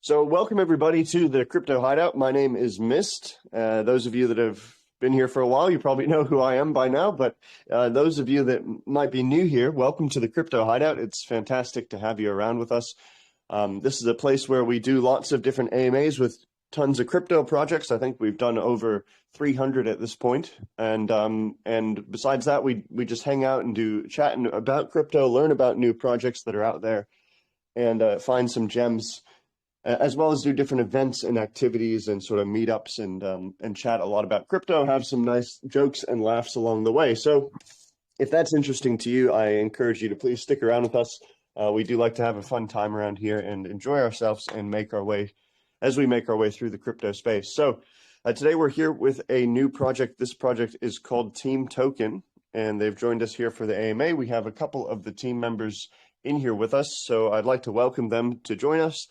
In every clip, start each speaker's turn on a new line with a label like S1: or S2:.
S1: So welcome everybody to the Crypto Hideout. My name is Mist. Those of you that have been here for a while, you probably know who I am by now, but those of you that might be new here, welcome to the Crypto Hideout. It's fantastic to have you around with us. This is a place where we do lots of different AMAs with tons of crypto projects. I think we've done over 300 at this point. And besides that, we just hang out and do chatting about crypto, learn about new projects that are out there, and find some gems, as well as do different events and activities and sort of meetups and chat a lot about crypto, have some nice jokes and laughs along the way. So if that's interesting to you, I encourage you to please stick around with us. We do like to have a fun time around here and enjoy ourselves and make our way through the crypto space. So today we're here with a new project. This project is called TeamToken, and they've joined us here for the AMA. We have a couple of the team members in here with us, so I'd like to welcome them to join us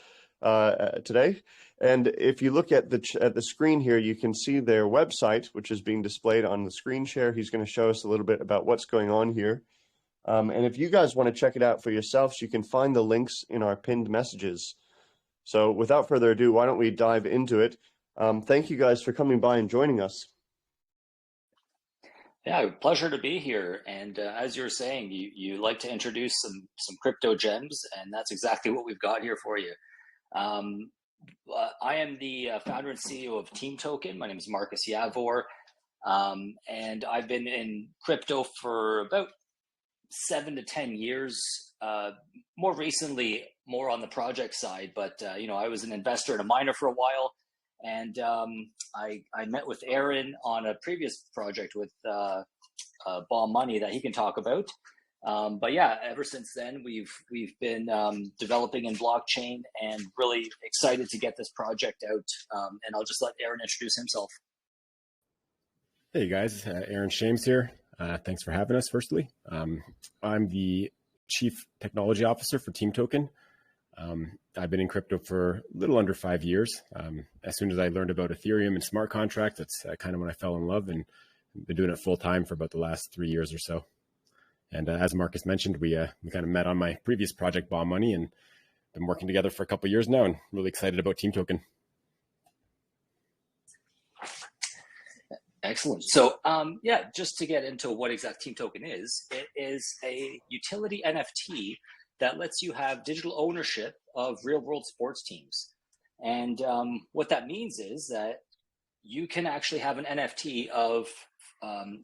S1: today. And if you look at the screen here, you can see their website, which is being displayed on the screen share. He's going to show us a little bit about what's going on here. And if you guys want to check it out for yourselves, you can find the links in our pinned messages. So without further ado, why don't we dive into it? Thank you guys for coming by and joining us.
S2: Yeah, pleasure to be here. And as you're saying, you like to introduce some crypto gems, and that's exactly what we've got here for you. I am the founder and CEO of TeamToken. My name is Marcus Yavor, and I've been in crypto for about 7 to 10 years. More recently, more on the project side, but I was an investor and a miner for a while, and I met with Aaron on a previous project with Bomb Money that he can talk about. But yeah, ever since then, we've been developing in blockchain and really excited to get this project out. And I'll just let Aaron introduce himself.
S3: Hey guys, Aaron Shames here. Thanks for having us, firstly. I'm the Chief Technology Officer for TeamToken. I've been in crypto for a little under 5 years. As soon as I learned about Ethereum and smart contracts, that's kind of when I fell in love, and been doing it full time for about the last 3 years or so. And as Marcus mentioned, we kind of met on my previous project, Bomb Money, and been working together for a couple of years now, and really excited about TeamToken.
S2: Excellent. So yeah, just to get into what exact TeamToken is, it is a utility NFT that lets you have digital ownership of real world sports teams. And what that means is that you can actually have an NFT of,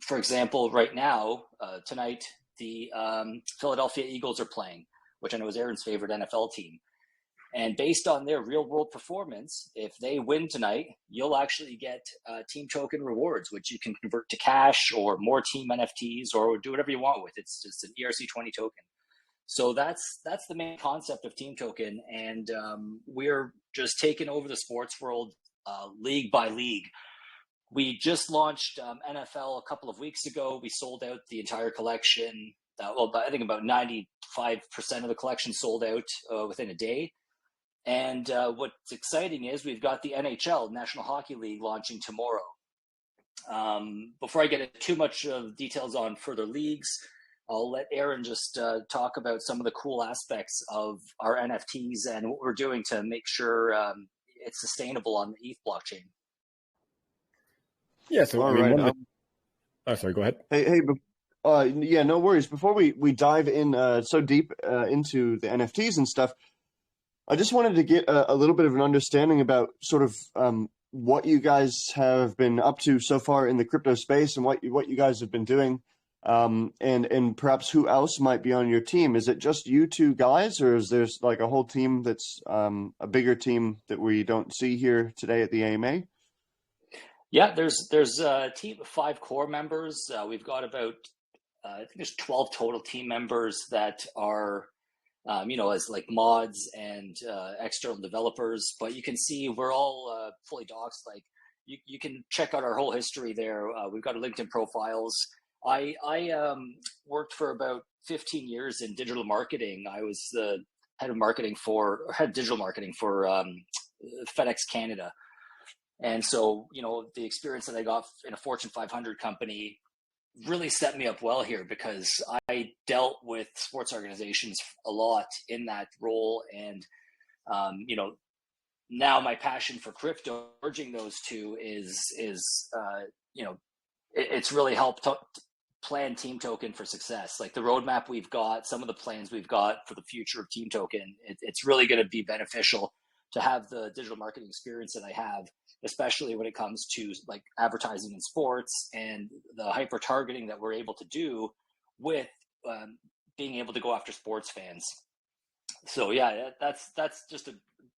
S2: for example, right now, tonight, the Philadelphia Eagles are playing, which I know is Aaron's favorite NFL team. And based on their real world performance, if they win tonight, you'll actually get TeamToken rewards, which you can convert to cash or more team NFTs or do whatever you want with. It's just an ERC20 token. So that's the main concept of TeamToken. And we're just taking over the sports world league by league. We just launched NFL a couple of weeks ago. We sold out the entire collection. I think about 95% of the collection sold out within a day. And what's exciting is we've got the NHL, National Hockey League, launching tomorrow. Before I get into too much of details on further leagues, I'll let Aaron just talk about some of the cool aspects of our NFTs and what we're doing to make sure it's sustainable on the ETH blockchain.
S3: Yeah, so
S1: All right.
S3: Oh, sorry, go ahead.
S1: Hey, yeah, no worries. Before we dive in so deep into the NFTs and stuff, I just wanted to get a little bit of an understanding about sort of what you guys have been up to so far in the crypto space and what you guys have been doing, and perhaps who else might be on your team. Is it just you two guys, or is there like a whole team that's a bigger team that we don't see here today at the AMA?
S2: Yeah, there's a team of 5 core members. We've got about I think there's 12 total team members that are as like mods and external developers. But you can see we're all fully doxed. Like you can check out our whole history there. We've got our LinkedIn profiles. I worked for about 15 years in digital marketing. I was the head digital marketing for FedEx Canada. And so, the experience that I got in a Fortune 500 company really set me up well here, because I dealt with sports organizations a lot in that role. And, now my passion for crypto, merging those two is it's really helped plan TeamToken for success. Like the roadmap we've got, some of the plans we've got for the future of TeamToken, it's really going to be beneficial to have the digital marketing experience that I have, especially when it comes to like advertising in sports and the hyper targeting that we're able to do with being able to go after sports fans. So yeah, that's just a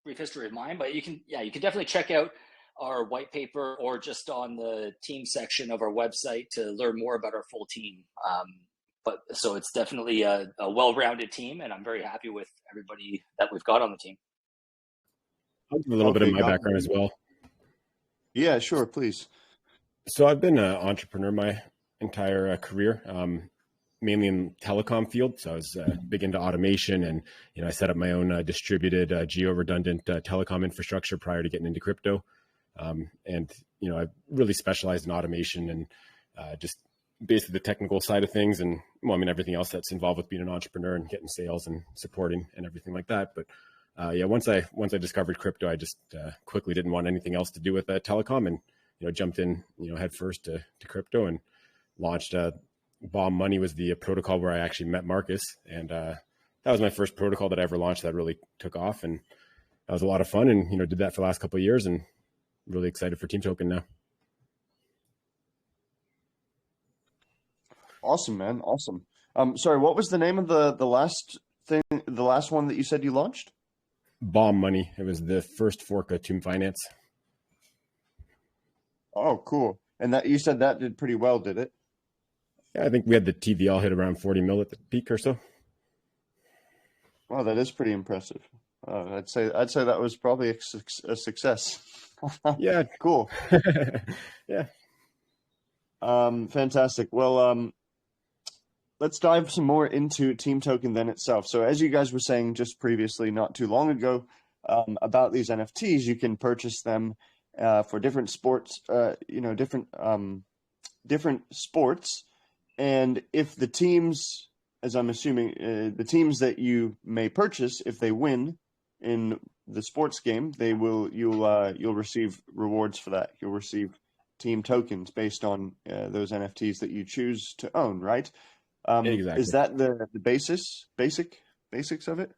S2: brief history of mine, but you can definitely check out our white paper or just on the team section of our website to learn more about our full team. But so it's definitely a well-rounded team, and I'm very happy with everybody that we've got on the team.
S3: I'll give a little bit of my background as well.
S1: Yeah, sure, please.
S3: So I've been an entrepreneur my entire career, mainly in telecom field. So I was big into automation, and I set up my own distributed geo-redundant telecom infrastructure prior to getting into crypto. And I really specialized in automation and just basically the technical side of things, and everything else that's involved with being an entrepreneur and getting sales and supporting and everything like that. But once I discovered crypto, I just quickly didn't want anything else to do with telecom, and jumped in head first to crypto and launched. Bomb Money was the protocol where I actually met Marcus, and that was my first protocol that I ever launched that really took off, and that was a lot of fun. And did that for the last couple of years, and really excited for TeamToken now.
S1: Awesome, man. Awesome. Sorry, what was the name of the last one that you said you launched?
S3: Bomb Money. It was the first fork of Toom Finance.
S1: Oh, cool. And that you said that did pretty well, did it?
S3: Yeah, I think we had the TVL hit around 40 mil at the peak or so.
S1: Wow, that is pretty impressive. I'd say that was probably a success.
S3: Yeah.
S1: Cool.
S3: Yeah.
S1: Fantastic. Well, let's dive some more into TeamToken then itself. So as you guys were saying just previously, not too long ago, about these NFTs, you can purchase them for different sports, different sports. And if the teams, as I'm assuming, the teams that you may purchase, if they win in the sports game, you'll receive rewards for that. You'll receive team tokens based on those NFTs that you choose to own, right?
S3: Exactly.
S1: Is that the basics of it?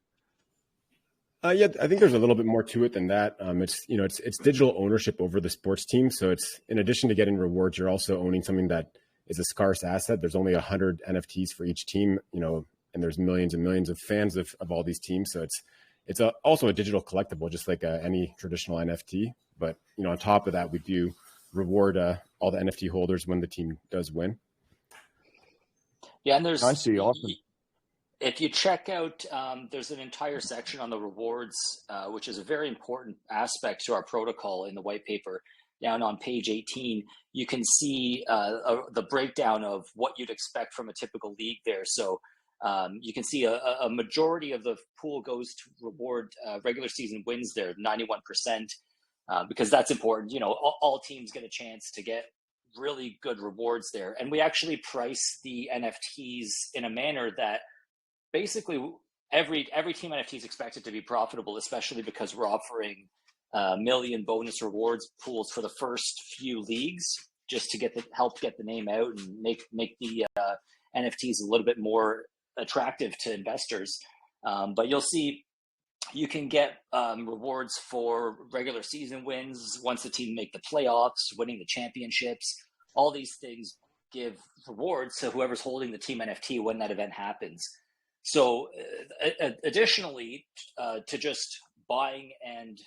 S3: Yeah, I think there's a little bit more to it than that. It's digital ownership over the sports team. So it's, in addition to getting rewards, you're also owning something that is a scarce asset. There's only 100 NFTs for each team, and there's millions and millions of fans of all these teams. So it's also a digital collectible, just like any traditional NFT. But on top of that, we do reward all the NFT holders when the team does win.
S2: Yeah, and
S1: I see. Awesome.
S2: If you check out, there's an entire section on the rewards, which is a very important aspect to our protocol in the white paper. Down on page 18, you can see the breakdown of what you'd expect from a typical league there. So you can see a majority of the pool goes to reward regular season wins there, 91%, because that's important. All teams get a chance to get really good rewards there. And we actually price the NFTs in a manner that basically every team NFT is expected to be profitable, especially because we're offering million bonus rewards pools for the first few leagues, just to help get the name out and make the NFTs a little bit more attractive to investors. But you'll see you can get rewards for regular season wins once the team make the playoffs, winning the championships. All these things give rewards to whoever's holding the team NFT when that event happens. So additionally, to just buying and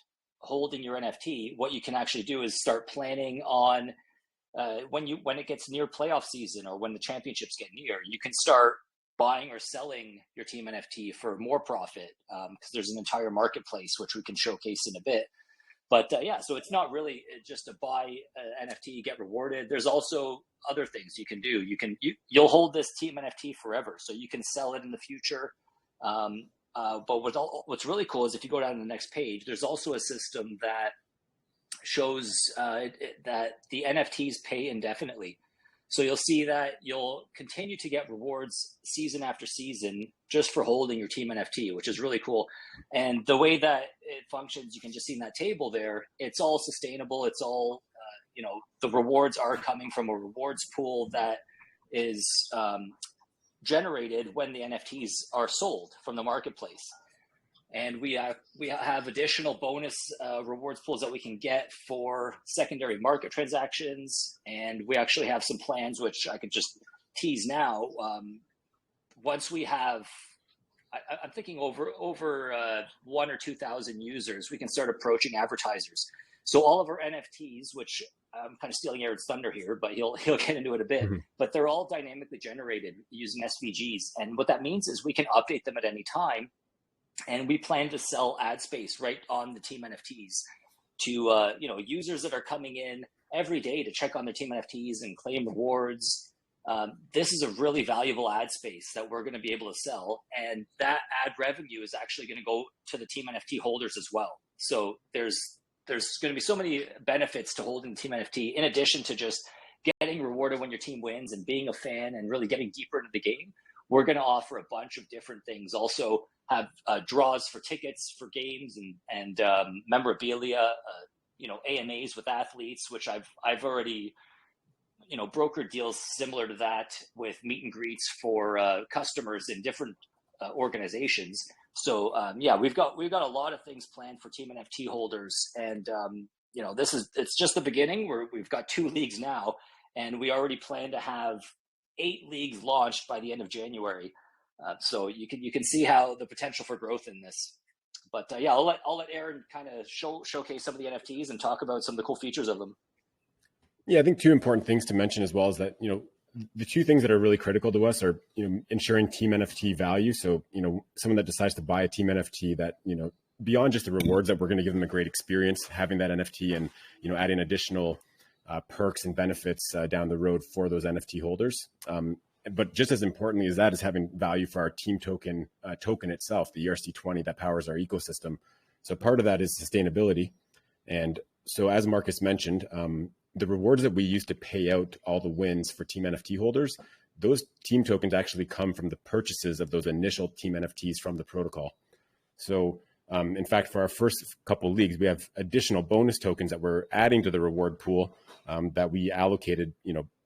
S2: holding your NFT, what you can actually do is start planning on when it gets near playoff season or when the championships get near, you can start buying or selling your team NFT for more profit, because there's an entire marketplace which we can showcase in a bit. But so it's not really just a buy NFT, get rewarded. There's also other things you can do. You'll hold this team NFT forever, so you can sell it in the future. But what's really cool is if you go down to the next page, there's also a system that shows that the NFTs pay indefinitely. So you'll see that you'll continue to get rewards season after season just for holding your team NFT, which is really cool. And the way that it functions, you can just see in that table there, it's all sustainable. It's all, the rewards are coming from a rewards pool that is generated when the NFTs are sold from the marketplace. And we have additional bonus rewards pools that we can get for secondary market transactions. And we actually have some plans, which I could just tease now. Once we have, I'm thinking over 1,000 or 2,000 users, we can start approaching advertisers. So all of our NFTs, which I'm kind of stealing Aaron's thunder here, but he'll get into it a bit, but they're all dynamically generated using SVGs. And what that means is we can update them at any time. And we plan to sell ad space right on the team NFTs to users that are coming in every day to check on their team NFTs and claim rewards. This is a really valuable ad space that we're going to be able to sell, and that ad revenue is actually going to go to the team NFT holders as well. So there's going to be so many benefits to holding the team NFT, in addition to just getting rewarded when your team wins and being a fan and really getting deeper into the game. We're going to offer a bunch of different things. Also have draws for tickets for games and memorabilia, AMAs with athletes, which I've already, brokered deals similar to that with meet and greets for customers in different organizations. So we've got a lot of things planned for team NFT holders, and it's just the beginning. We've got 2 leagues now, and we already plan to have 8 leagues launched by the end of January. So you can see how the potential for growth in this. But I'll let Aaron kind of showcase some of the NFTs and talk about some of the cool features of them.
S3: Yeah, I think 2 important things to mention as well is that, the 2 things that are really critical to us are, ensuring team NFT value. So, someone that decides to buy a team NFT that, beyond just the rewards that we're going to give them a great experience, having that NFT and, adding additional perks and benefits down the road for those NFT holders. But just as importantly as that is having value for our team token itself, the ERC20 that powers our ecosystem. So part of that is sustainability. And so as Marcus mentioned, the rewards that we use to pay out all the wins for team NFT holders, those team tokens actually come from the purchases of those initial team NFTs from the protocol. So in fact, for our first couple leagues, we have additional bonus tokens that we're adding to the reward pool that we allocated,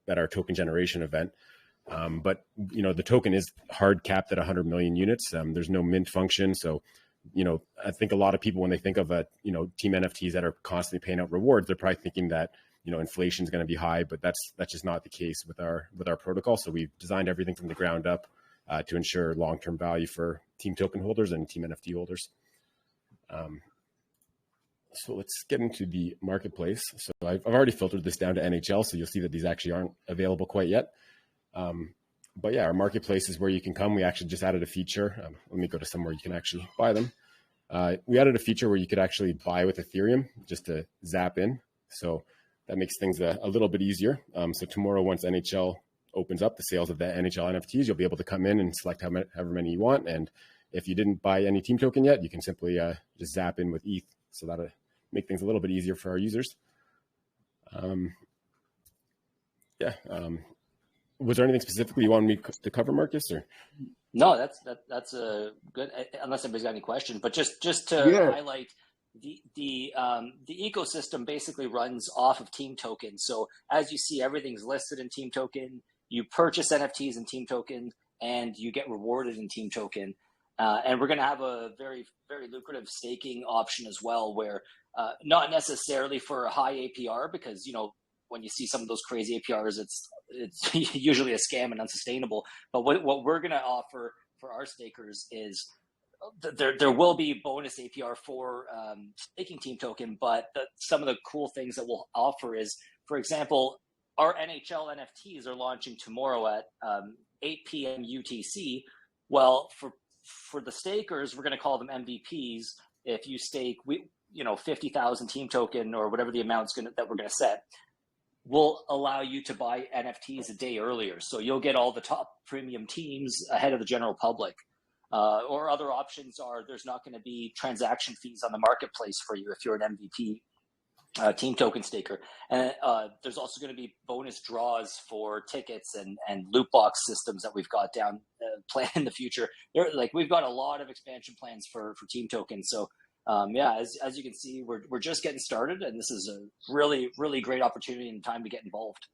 S3: at our token generation event. But, the token is hard capped at 100 million units. There's no mint function. So, I think a lot of people, when they think of team NFTs that are constantly paying out rewards, they're probably thinking that, inflation is going to be high, but that's just not the case with our protocol. So we've designed everything from the ground up to ensure long-term value for team token holders and team NFT holders. So let's get into the marketplace. So I've already filtered this down to NHL, so you'll see that these actually aren't available quite yet. But yeah, our marketplace is where you can come. We actually just added a feature. Let me go to somewhere you can actually buy them. We added a feature where you could actually buy with Ethereum just to zap in. So that makes things a little bit easier. So tomorrow, once NHL opens up the sales of the NHL NFTs, you'll be able to come in and select however many you want. And if you didn't buy any team token yet, you can simply just zap in with ETH. So that'll make things a little bit easier for our users. Was there anything specifically you wanted me to cover, Marcus? Or
S2: no, that's a good. Unless anybody's got any questions, but just to highlight, the ecosystem basically runs off of Team Token. So as you see, everything's listed in Team Token. You purchase NFTs in Team Token, and you get rewarded in Team Token. And we're going to have a very, very lucrative staking option as well, where not necessarily for a high APR, because when you see some of those crazy APRs, it's usually a scam and unsustainable. But what we're going to offer for our stakers is there will be bonus APR for staking Team Token, but some of the cool things that we'll offer is, for example, our NHL NFTs are launching tomorrow at 8 p.m. UTC. Well, for the stakers, we're going to call them MVPs. If you stake, 50,000 Team Token or whatever the amount's that we're going to set, will allow you to buy NFTs a day earlier. So you'll get all the top premium teams ahead of the general public. Or other options are there's not going to be transaction fees on the marketplace for you if you're an MVP. Team Token Staker. And there's also going to be bonus draws for tickets and loot box systems that we've got down planned in the future. We've got a lot of expansion plans for Team Token. So as you can see, we're just getting started, and this is a really, really great opportunity and time to get involved.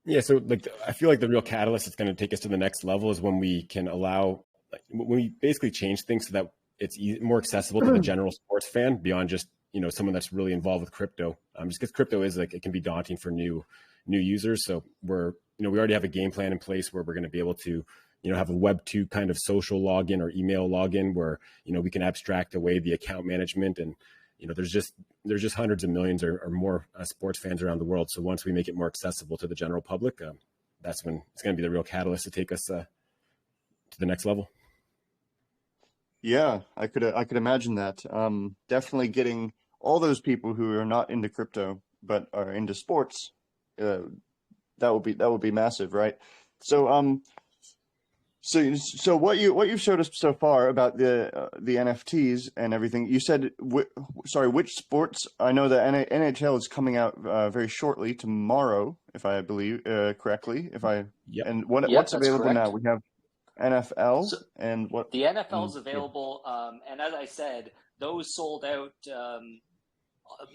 S3: Yeah, so I feel like the real catalyst that's going to take us to the next level is when we can allow, when we basically change things so that it's more accessible to the general sports fan beyond just someone that's really involved with crypto. Just because crypto is it can be daunting for new users. So we already have a game plan in place where we're going to be able to have a Web2 kind of social login or email login where we can abstract away the account management, and there's just hundreds of millions or more sports fans around the world. So once we make it more accessible to the general public, that's when it's going to be the real catalyst to take us to the next level.
S1: Yeah, I could imagine that. Definitely getting all those people who are not into crypto but are into sports, that would be massive, right? So so what you've showed us so far about the NFTs and everything, you said which sports? I know the NHL is coming out very shortly, tomorrow, if I believe correctly.
S2: Yep.
S1: And what's available
S2: correct.
S1: now? We have NFL and what?
S2: The NFL is available, and as I said, those sold out.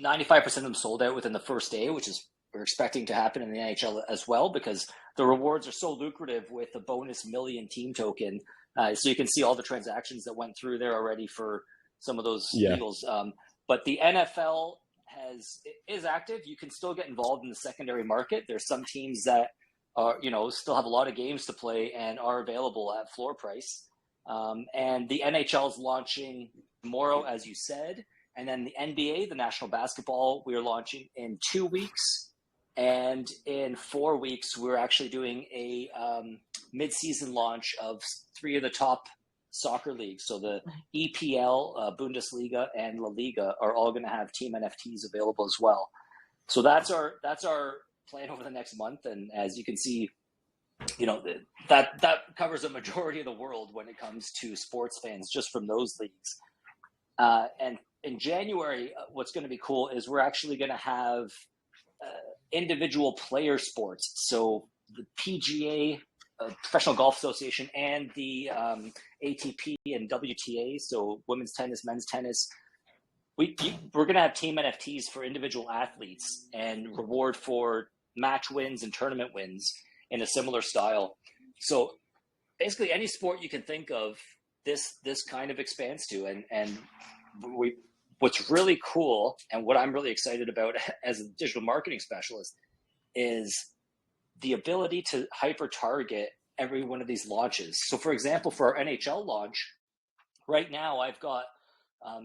S2: 95% of them sold out within the first day, which is we're expecting to happen in the NHL as well, because the rewards are so lucrative with the bonus million team token. So you can see all the transactions that went through there already for some of those deals. But the NFL is active. You can still get involved in the secondary market. There's some teams that are, still have a lot of games to play and are available at floor price. And the NHL is launching tomorrow, as you said. And then the NBA, the National Basketball, we're launching in 2 weeks. And in 4 weeks, we're actually doing a mid-season launch of 3 of the top soccer leagues. So the EPL, Bundesliga, and La Liga are all going to have team NFTs available as well. So that's our plan over the next month. And as you can see, that covers a majority of the world when it comes to sports fans, just from those leagues. And in January, what's going to be cool is we're actually going to have individual player sports. So the PGA, Professional Golf Association, and the ATP and WTA, so women's tennis, men's tennis, we're going to have team NFTs for individual athletes and reward for match wins and tournament wins in a similar style. So basically any sport you can think of, this kind of expands to. And what's really cool, and what I'm really excited about as a digital marketing specialist, is the ability to hyper target every one of these launches. So for example, for our NHL launch, right now I've got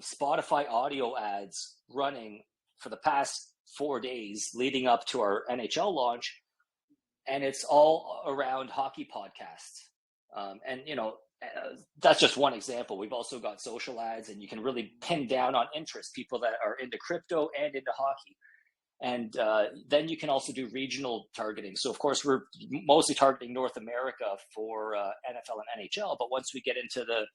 S2: Spotify audio ads running for the past 4 days leading up to our NHL launch, and it's all around hockey podcasts. That's just one example. We've also got social ads, and you can really pin down on interest, people that are into crypto and into hockey. And then you can also do regional targeting. So, of course, we're mostly targeting North America for NFL and NHL. But once we get into the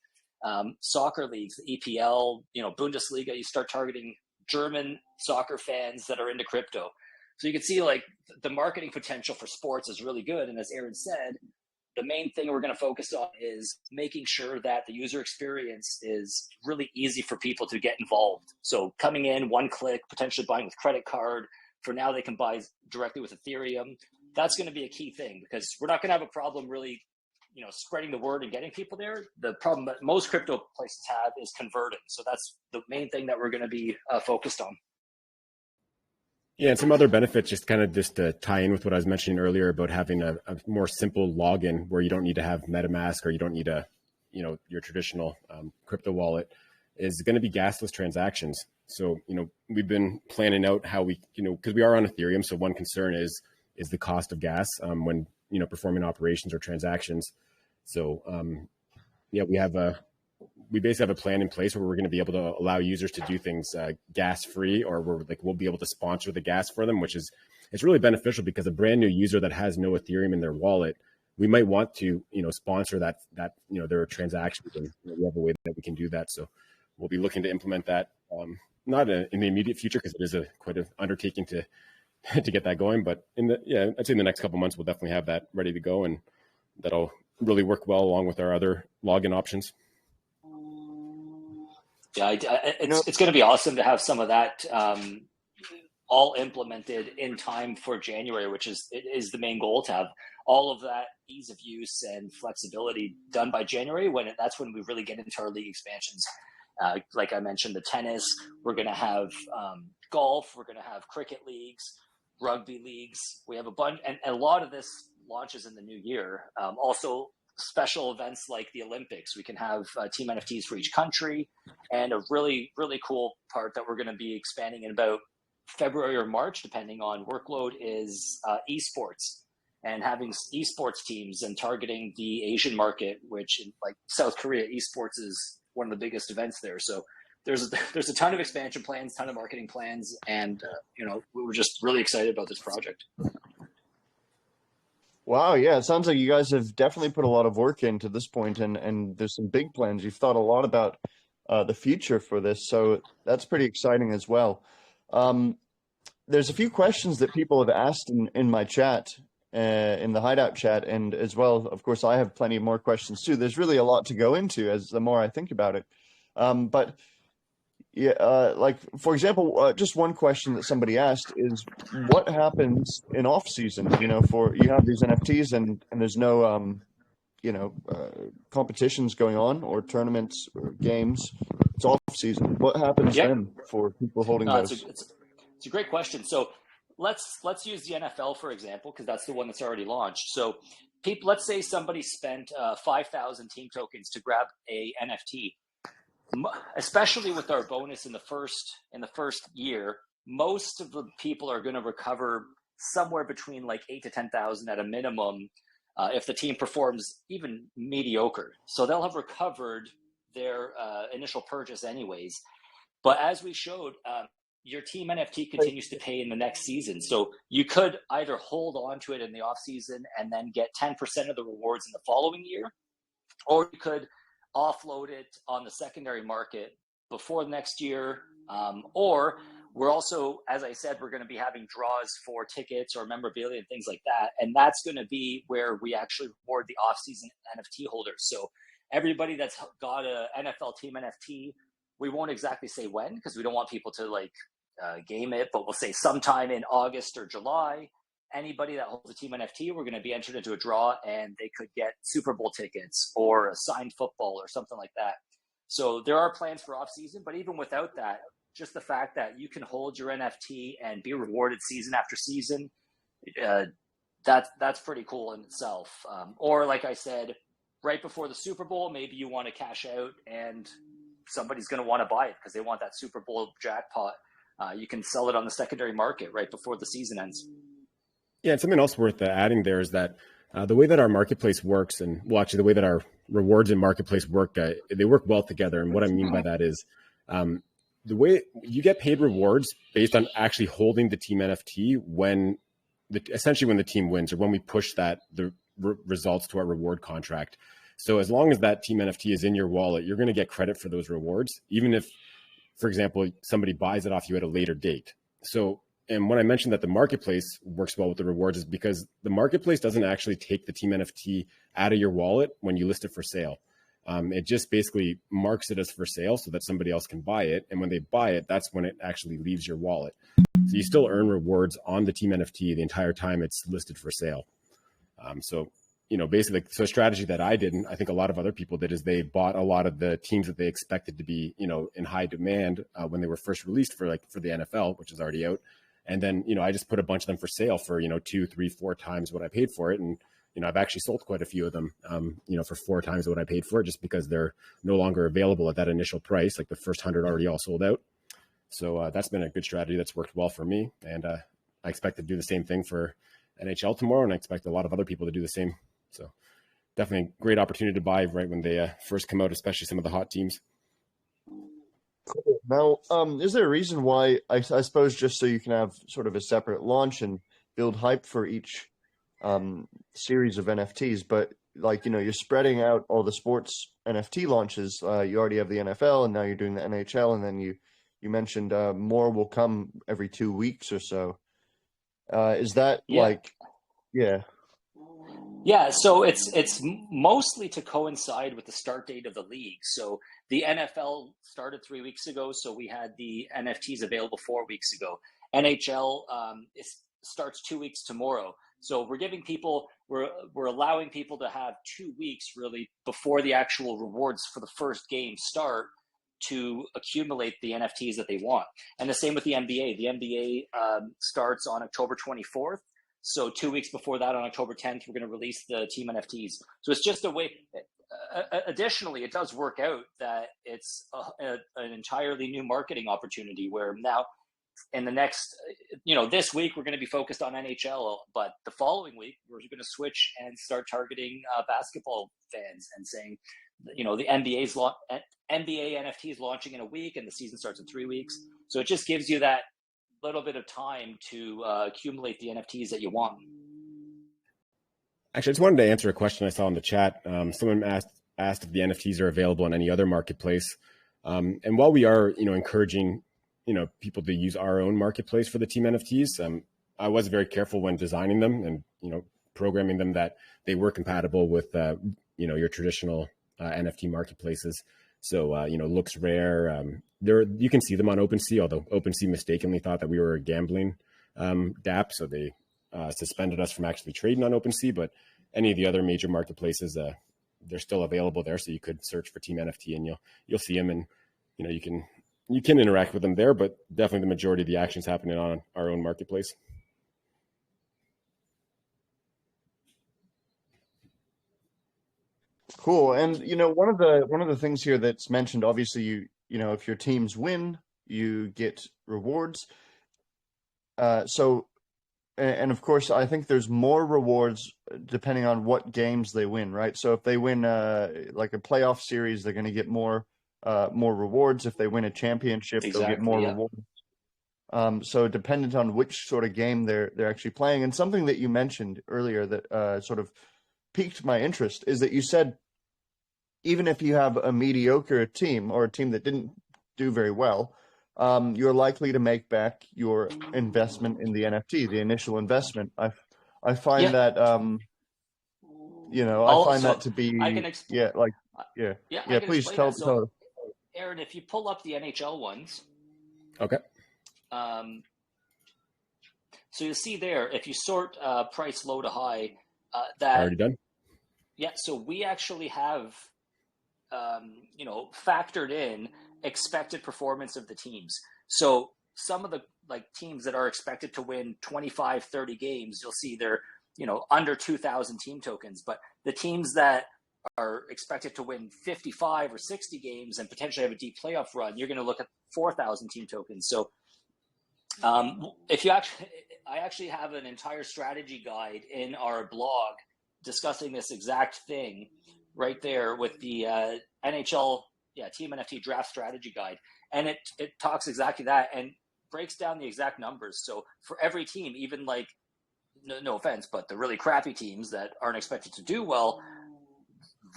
S2: soccer leagues, the EPL, Bundesliga, you start targeting German soccer fans that are into crypto. So you can see the marketing potential for sports is really good. And as Aaron said, the main thing we're going to focus on is making sure that the user experience is really easy for people to get involved. So coming in, one click, potentially buying with credit card. For now, they can buy directly with Ethereum. That's going to be a key thing, because we're not going to have a problem really, spreading the word and getting people there. The problem that most crypto places have is converting. So that's the main thing that we're going to be focused on.
S3: Yeah, and some other benefits, just to tie in with what I was mentioning earlier about having a more simple login where you don't need to have MetaMask or you don't need your traditional crypto wallet, is going to be gasless transactions. So, we've been planning out how we, because we are on Ethereum. So one concern is the cost of gas when, performing operations or transactions. So, we basically have a plan in place where we're going to be able to allow users to do things gas free, or we'll be able to sponsor the gas for them, it's really beneficial, because a brand new user that has no Ethereum in their wallet, we might want to, sponsor that, their transactions, and we have a way that we can do that. So we'll be looking to implement that, not in the immediate future, because it is quite an undertaking to to get that going. But I'd say in the next couple of months, we'll definitely have that ready to go, and that'll really work well along with our other login options.
S2: Yeah, it's going to be awesome to have some of that all implemented in time for January, which is the main goal, to have all of that ease of use and flexibility done by January. That's when we really get into our league expansions. Like I mentioned, the tennis, we're going to have golf, we're going to have cricket leagues, rugby leagues. We have a bunch, and a lot of this launches in the new year. Also, special events like the Olympics. We can have team NFTs for each country, and a really, really cool part that we're going to be expanding in about February or March, depending on workload, is esports, and having esports teams and targeting the Asian market, which in like South Korea, esports is one of the biggest events there. So there's a ton of expansion plans, ton of marketing plans, and we were just really excited about this project.
S1: Wow, yeah, it sounds like you guys have definitely put a lot of work into this point, and there's some big plans. You've thought a lot about the future for this, so that's pretty exciting as well. There's a few questions that people have asked in my chat, in the Hideout chat, and as well, of course, I have plenty more questions too. There's really a lot to go into as the more I think about it. But yeah, like for example, just one question that somebody asked is, what happens in off season? You have these NFTs and there's no competitions going on or tournaments or games. It's off season. What happens then for people holding those?
S2: It's a great question. So let's use the NFL for example, because that's the one that's already launched. So let's say somebody spent 5,000 team tokens to grab a NFT. Especially with our bonus in the first year, most of the people are going to recover somewhere between like 8,000 to 10,000 at a minimum, if the team performs even mediocre. So they'll have recovered their initial purchase anyways. But as we showed, your team NFT continues to pay in the next season. So you could either hold on to it in the off season and then get 10% of the rewards in the following year, or you could offload it on the secondary market before the next year. Or we're also, as I said, we're going to be having draws for tickets or memorabilia and things like that. And that's going to be where we actually reward the off-season NFT holders. So everybody that's got a NFL team NFT, we won't exactly say when, because we don't want people to game it, but we'll say sometime in August or July. Anybody that holds a team NFT, we're going to be entered into a draw, and they could get Super Bowl tickets or a signed football or something like that. So there are plans for off season, but even without that, just the fact that you can hold your NFT and be rewarded season after season, that's pretty cool in itself. Or like I said, right before the Super Bowl, maybe you want to cash out and somebody's going to want to buy it because they want that Super Bowl jackpot. You can sell it on the secondary market right before the season ends.
S3: Yeah, and something else worth adding there is that the way that our marketplace works, and well, actually the way that our rewards and marketplace work, they work well together. And what I mean by that is the way you get paid rewards based on actually holding the team NFT essentially when the team wins, or when we push the results to our reward contract. So as long as that team NFT is in your wallet, you're going to get credit for those rewards, even if, for example, somebody buys it off you at a later date. And when I mentioned that the marketplace works well with the rewards, is because the marketplace doesn't actually take the team NFT out of your wallet when you list it for sale. It just basically marks it as for sale so that somebody else can buy it. And when they buy it, that's when it actually leaves your wallet. So you still earn rewards on the team NFT the entire time it's listed for sale. Basically, so a strategy that I did, and I think a lot of other people did, is they bought a lot of the teams that they expected to be, in high demand when they were first released for the NFL, which is already out. And then, I just put a bunch of them for sale for, 2, 3, 4 times what I paid for it. And, I've actually sold quite a few of them, for 4 times what I paid for it, just because they're no longer available at that initial price. Like the first 100 already all sold out. So that's been a good strategy that's worked well for me. And I expect to do the same thing for NHL tomorrow. And I expect a lot of other people to do the same. So definitely a great opportunity to buy right when they first come out, especially some of the hot teams.
S1: Now, is there a reason why, I suppose just so you can have sort of a separate launch and build hype for each series of NFTs, but you're spreading out all the sports NFT launches. You already have the NFL, and now you're doing the NHL, and then you you mentioned more will come every 2 weeks or so. Is that
S2: Yeah.
S1: like, yeah?
S2: Yeah, so it's mostly to coincide with the start date of the league. So the NFL started 3 weeks ago, so we had the NFTs available 4 weeks ago. NHL starts 2 weeks tomorrow. So we're allowing people to have 2 weeks really before the actual rewards for the first game start to accumulate the NFTs that they want. And the same with the NBA. The NBA starts on October 24th. So 2 weeks before that, on October 10th, we're going to release the team NFTs. So it's just a way. Additionally, it does work out that it's an entirely new marketing opportunity where now in the next, this week we're going to be focused on NHL, but the following week we're going to switch and start targeting basketball fans and saying, the NBA NFT is launching in a week and the season starts in 3 weeks. So it just gives you that little bit of time to accumulate the NFTs that you want.
S3: Actually, I just wanted to answer a question I saw in the chat. Someone asked if the NFTs are available on any other marketplace. And while we are, encouraging, people to use our own marketplace for the team NFTs, I was very careful when designing them and, programming them that they were compatible with, your traditional NFT marketplaces. So, Looks Rare. You can see them on OpenSea, although OpenSea mistakenly thought that we were a gambling DApp, so they suspended us from actually trading on OpenSea. But any of the other major marketplaces, they're still available there, so you could search for Team NFT and you'll see them, and you can interact with them there. But definitely the majority of the action's happening on our own marketplace.
S1: Cool. And one of the things here that's mentioned, obviously, if your teams win, you get rewards. And of course, I think there's more rewards depending on what games they win, right? So if they win like a playoff series, they're going to get more rewards. If they win a championship, they'll get more rewards. So dependent on which sort of game they're actually playing. And something that you mentioned earlier that sort of piqued my interest is that you said even if you have a mediocre team or a team that didn't do very well, you're likely to make back your investment in the NFT, the initial investment. I find that that to be
S2: I can
S1: yeah. Please tell.
S2: So, Aaron, if you pull up the NHL ones,
S3: okay.
S2: So you'll see there if you sort price low to high, that
S3: already done.
S2: Yeah, so we actually have factored in expected performance of the teams. So some of the teams that are expected to win 25, 30 games, you'll see they're, under 2,000 team tokens. But the teams that are expected to win 55 or 60 games and potentially have a deep playoff run, you're going to look at 4,000 team tokens. So I actually have an entire strategy guide in our blog discussing this exact thing right there with the NHL Team NFT Draft Strategy Guide. And it talks exactly that and breaks down the exact numbers. So for every team, even no offense, but the really crappy teams that aren't expected to do well,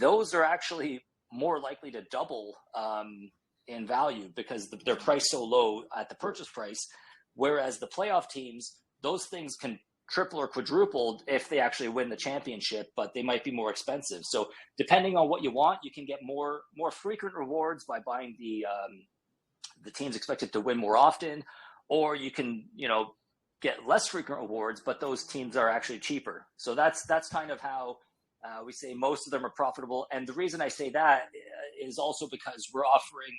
S2: those are actually more likely to double in value because they're priced so low at the purchase price. Whereas the playoff teams, those things can triple or quadrupled if they actually win the championship, but they might be more expensive. So depending on what you want, you can get more frequent rewards by buying the teams expected to win more often, or you can get less frequent rewards, but those teams are actually cheaper. So that's kind of how we say most of them are profitable. And the reason I say that is also because we're offering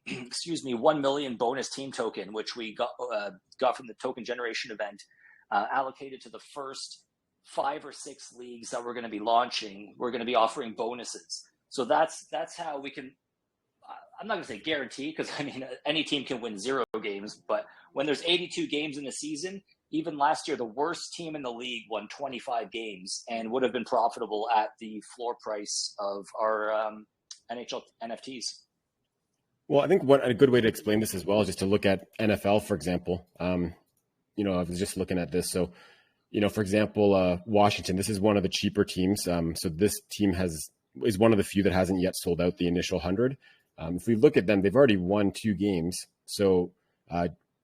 S2: 1 million bonus team token, which we got from the token generation event, allocated to the first 5 or 6 leagues that we're going to be launching. We're going to be offering bonuses. So that's how we can, I'm not going to say guarantee, because any team can win 0 games, but when there's 82 games in the season, even last year, the worst team in the league won 25 games and would have been profitable at the floor price of our NHL NFTs.
S3: Well, I think a good way to explain this as well is just to look at NFL, for example. I was just looking at this. So, for example, Washington, this is one of the cheaper teams. So this team is one of the few that hasn't yet sold out the initial 100. If we look at them, they've already won 2 games. So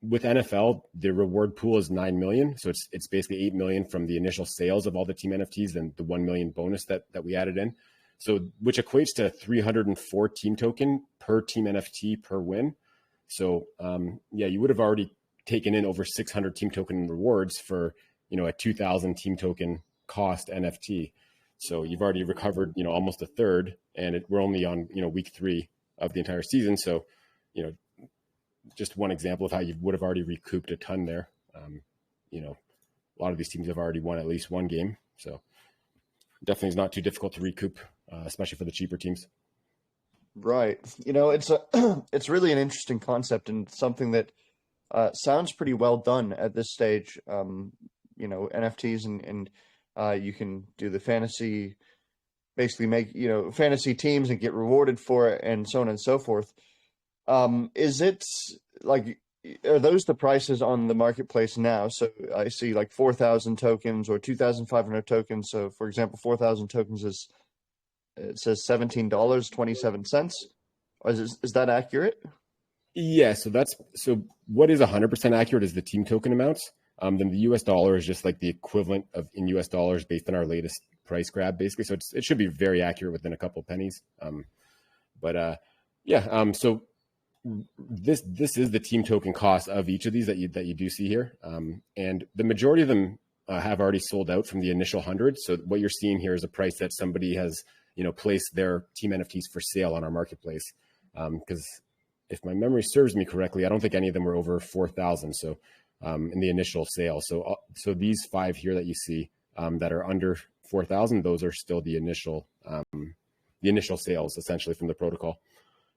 S3: with NFL, the reward pool is 9 million. So it's basically 8 million from the initial sales of all the team NFTs and the 1 million bonus that we added in. So which equates to 304 team token per team NFT per win. So you would have already taken in over 600 team token rewards for, a 2,000 team token cost NFT. So you've already recovered, almost a third, and we're only on, week 3 of the entire season. So, just one example of how you would have already recouped a ton there. A lot of these teams have already won at least one game. So definitely is not too difficult to recoup, especially for the cheaper teams.
S1: Right. It's really an interesting concept and something that sounds pretty well done at this stage. NFTs and you can do the fantasy, basically make, fantasy teams and get rewarded for it and so on and so forth. Is it like, are those the prices on the marketplace now? So I see like 4,000 tokens or 2,500 tokens. So for example, 4,000 tokens it says $17.27. Is that accurate?
S3: Yeah. So what is 100% accurate is the team token amounts. Then the US dollar is just like the equivalent of in US dollars based on our latest price grab, basically. So it should be very accurate within a couple of pennies. So this is the team token cost of each of these that you do see here. And the majority of them have already sold out from the initial 100. So what you're seeing here is a price that somebody has, placed their team NFTs for sale on our marketplace. Because if my memory serves me correctly, I don't think any of them were over 4,000. So in the initial sale. So these 5 here that you see that are under 4,000, those are still the initial sales essentially from the protocol.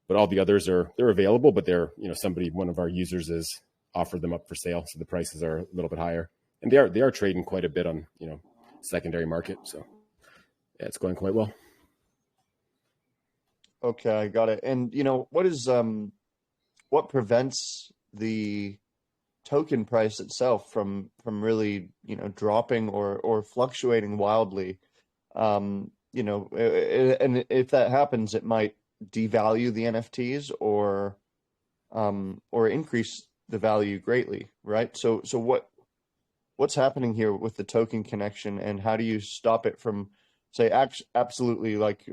S3: But all the others they're available, but they're, one of our users has offered them up for sale. So the prices are a little bit higher, and they are trading quite a bit on, secondary market. So yeah, it's going quite well.
S1: Okay, I got it. And what prevents the token price itself from really, dropping or fluctuating wildly? And if that happens, it might devalue the NFTs or increase the value greatly, right? So what's happening here with the token connection, and how do you stop it from, say, absolutely like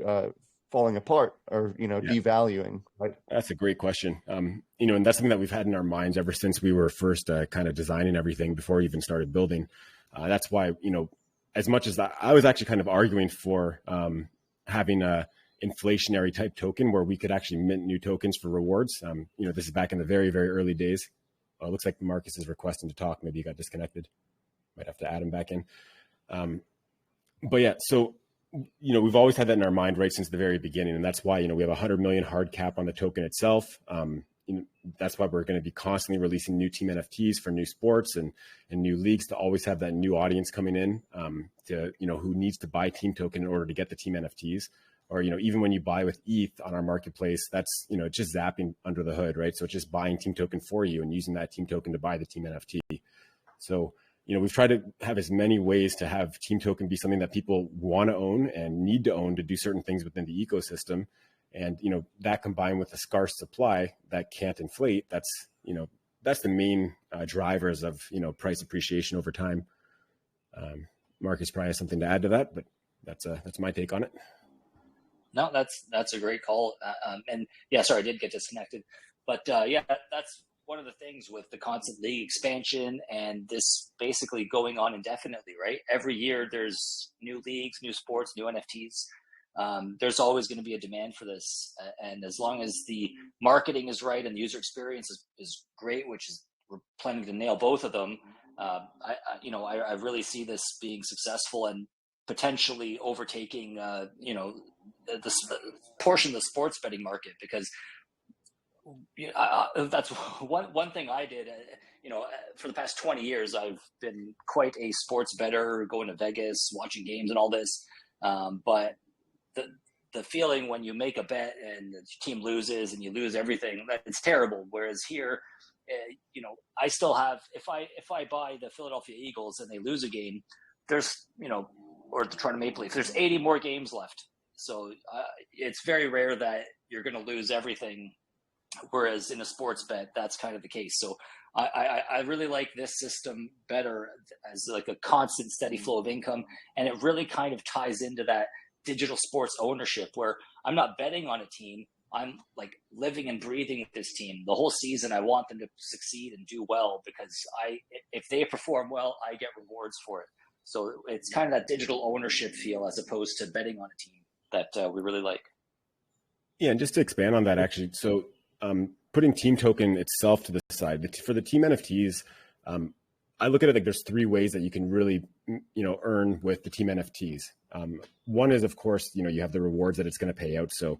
S1: falling apart or devaluing? Right?
S3: That's a great question. And that's something that we've had in our minds ever since we were first kind of designing everything before we even started building. That's why, as much as I was actually kind of arguing for having a inflationary type token where we could actually mint new tokens for rewards. This is back in the very, very early days. It looks like Marcus is requesting to talk. Maybe he got disconnected. Might have to add him back in. But yeah, so, we've always had that in our mind right since the very beginning. And that's why, we have 100 million hard cap on the token itself. That's why we're going to be constantly releasing new team NFTs for new sports and new leagues to always have that new audience coming in who needs to buy team token in order to get the team NFTs. Or, even when you buy with ETH on our marketplace, that's, just zapping under the hood, right? So it's just buying team token for you and using that team token to buy the team NFT. So, we've tried to have as many ways to have team token be something that people want to own and need to own to do certain things within the ecosystem. And, that combined with the scarce supply that can't inflate, that's the main drivers of, price appreciation over time. Marcus probably has something to add to that, but that's my take on it.
S2: No, that's a great call. And yeah, sorry, I did get disconnected. But that's one of the things with the constant league expansion and this basically going on indefinitely, right? Every year there's new leagues, new sports, new NFTs. There's always going to be a demand for this. And as long as the marketing is right and the user experience is great, which is we're planning to nail both of them, I really see this being successful and potentially overtaking, the portion of the sports betting market, because that's one thing I did. For the past 20 years, I've been quite a sports bettor, going to Vegas, watching games, and all this. But the feeling when you make a bet and the team loses and you lose everything, it's terrible. Whereas here, I still have, if I buy the Philadelphia Eagles and they lose a game, there's or the Toronto Maple Leafs, there's 80 more games left. So it's very rare that you're going to lose everything Whereas in a sports bet, that's kind of the case. So I really like this system better as like a constant, steady flow of income. And it really kind of ties into that digital sports ownership where I'm not betting on a team. I'm like living and breathing with this team the whole season. I want them to succeed and do well because if they perform well, I get rewards for it. So it's kind of that digital ownership feel as opposed to betting on a team that we really like.
S3: Yeah, and just to expand on that, actually, so putting TeamToken itself to the side for the team NFTs, I look at it like there's three ways that you can really, earn with the team NFTs. One is, of course, you have the rewards that it's going to pay out. So,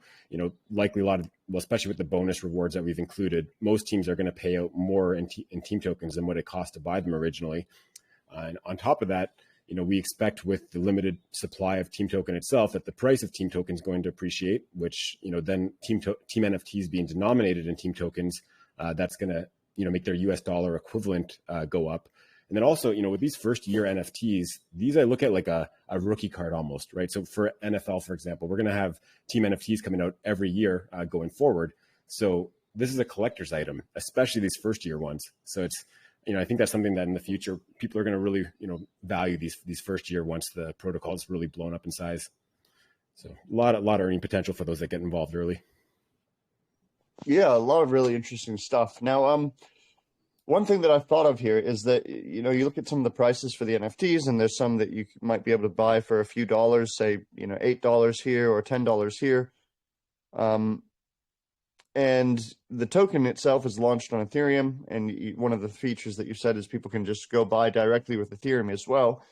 S3: likely well, especially with the bonus rewards that we've included, most teams are going to pay out more in team tokens than what it cost to buy them originally. And on top of that, we expect with the limited supply of team token itself that the price of team token is going to appreciate, which, then team NFTs being denominated in team tokens, that's going to, make their US dollar equivalent go up. And then also, with these first year NFTs, these I look at like a rookie card almost, right? So for NFL, for example, we're going to have team NFTs coming out every year going forward. So this is a collector's item, especially these first year ones. So it's, I think that's something that in the future, people are going to really, value these first year once the protocol is really blown up in size. So a lot of earning potential for those that get involved early.
S1: Yeah, a lot of really interesting stuff. Now, one thing that I've thought of here is that, you look at some of the prices for the NFTs, and there's some that you might be able to buy for a few dollars, say, $8 here or $10 here. And the token itself is launched on Ethereum. And one of the features that you said is people can just go buy directly with Ethereum as well.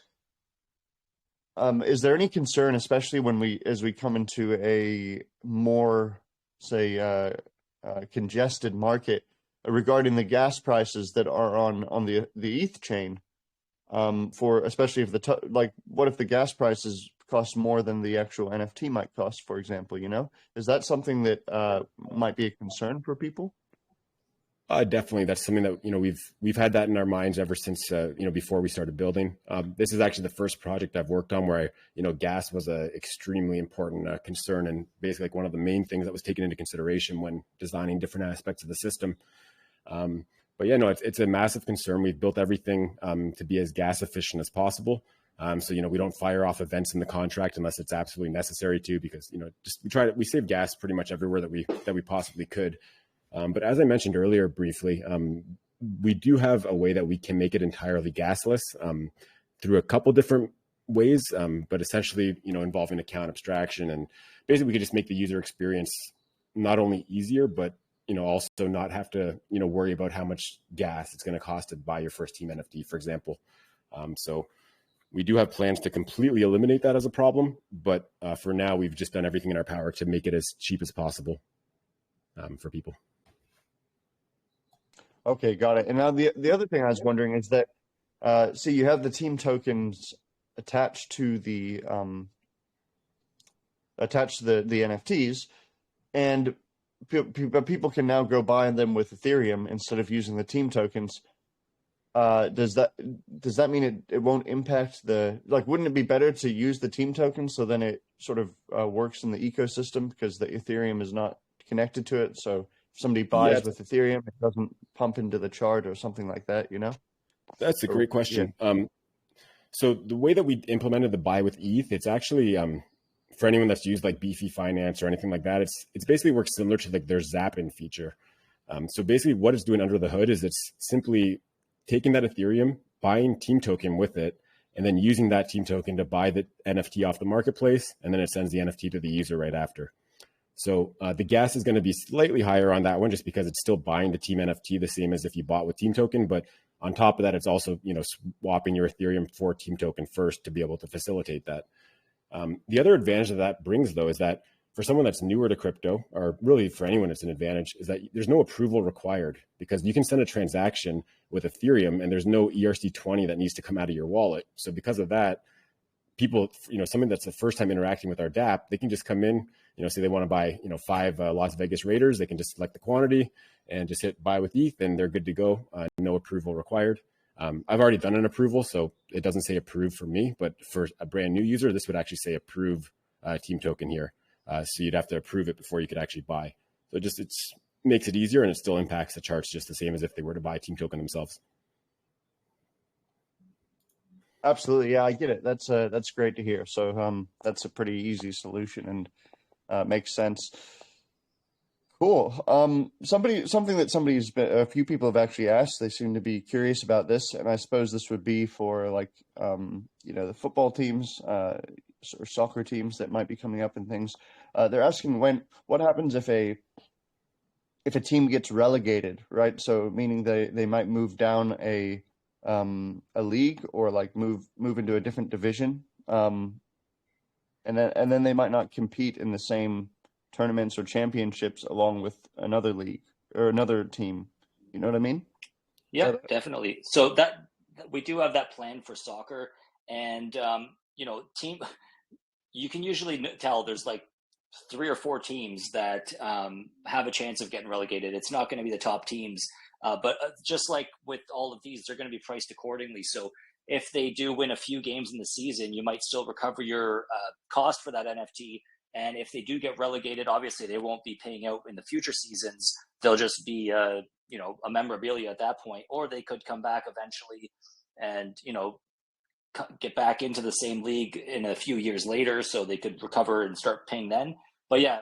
S1: Is there any concern, especially as we come into a more, say, congested market regarding the gas prices that are on the ETH chain, especially if what if the gas prices cost more than the actual NFT might cost, for example, is that something that might be a concern for people?
S3: Definitely. That's something that, we've had that in our minds ever since, before we started building. This is actually the first project I've worked on where, gas was a extremely important concern and basically like one of the main things that was taken into consideration when designing different aspects of the system. But yeah, no, it's a massive concern. We've built everything to be as gas efficient as possible. So, we don't fire off events in the contract unless it's absolutely necessary to, because, we save gas pretty much everywhere that we possibly could. But as I mentioned earlier briefly, we do have a way that we can make it entirely gasless through a couple different ways, but essentially, involving account abstraction. And basically, we could just make the user experience not only easier, but, also not have to, worry about how much gas it's going to cost to buy your first team NFT, for example. So we do have plans to completely eliminate that as a problem. But for now, we've just done everything in our power to make it as cheap as possible for people.
S1: Okay, got it. And now the other thing I was wondering is that, so you have the team tokens attached to the NFTs, and people can now go buy them with Ethereum instead of using the team tokens. Does that mean it won't impact wouldn't it be better to use the team tokens so then it sort of works in the ecosystem because the Ethereum is not connected to it? So if somebody buys with Ethereum, it doesn't pump into the chart or something like that,
S3: That's a great question. Yeah. So the way that we implemented the buy with ETH, it's actually for anyone that's used like Beefy Finance or anything like that, it's basically works similar to their Zappin feature. So basically what it's doing under the hood is it's simply taking that Ethereum, buying team token with it, and then using that team token to buy the NFT off the marketplace, and then it sends the NFT to the user right after. So the gas is going to be slightly higher on that one just because it's still buying the team NFT the same as if you bought with team token. But on top of that, it's also, swapping your Ethereum for team token first to be able to facilitate that. The other advantage that brings, though, is that for someone that's newer to crypto, or really for anyone, it's an advantage, is that there's no approval required because you can send a transaction with Ethereum and there's no ERC20 that needs to come out of your wallet. So because of that, people, someone that's the first time interacting with our DApp, they can just come in, say they want to buy, 5 Las Vegas Raiders, they can just select the quantity and just hit buy with ETH and they're good to go. No approval required. I've already done an approval, so it doesn't say approve for me, but for a brand new user, this would actually say approve team token here. So you'd have to approve it before you could actually buy. So it's makes it easier, and it still impacts the charts just the same as if they were to buy TeamToken themselves.
S1: Absolutely. Yeah, I get it. That's great to hear. So that's a pretty easy solution and makes sense. Cool. Something that a few people have actually asked. They seem to be curious about this, and I suppose this would be for like the football teams or soccer teams that might be coming up and things. They're asking what happens if a team gets relegated, right? So meaning they might move down a league or like move into a different division, and then they might not compete in the same tournaments or championships along with another league or another team. You know what I mean?
S2: Yeah, definitely. So that we do have that plan for soccer, and team. You can usually tell there's like 3 or 4 teams that have a chance of getting relegated. It's not going to be the top teams, but just like with all of these, they're going to be priced accordingly. So if they do win a few games in the season, you might still recover your cost for that NFT. And if they do get relegated, obviously they won't be paying out in the future seasons. They'll just be, a memorabilia at that point, or they could come back eventually and, get back into the same league in a few years later, so they could recover and start paying then. But yeah,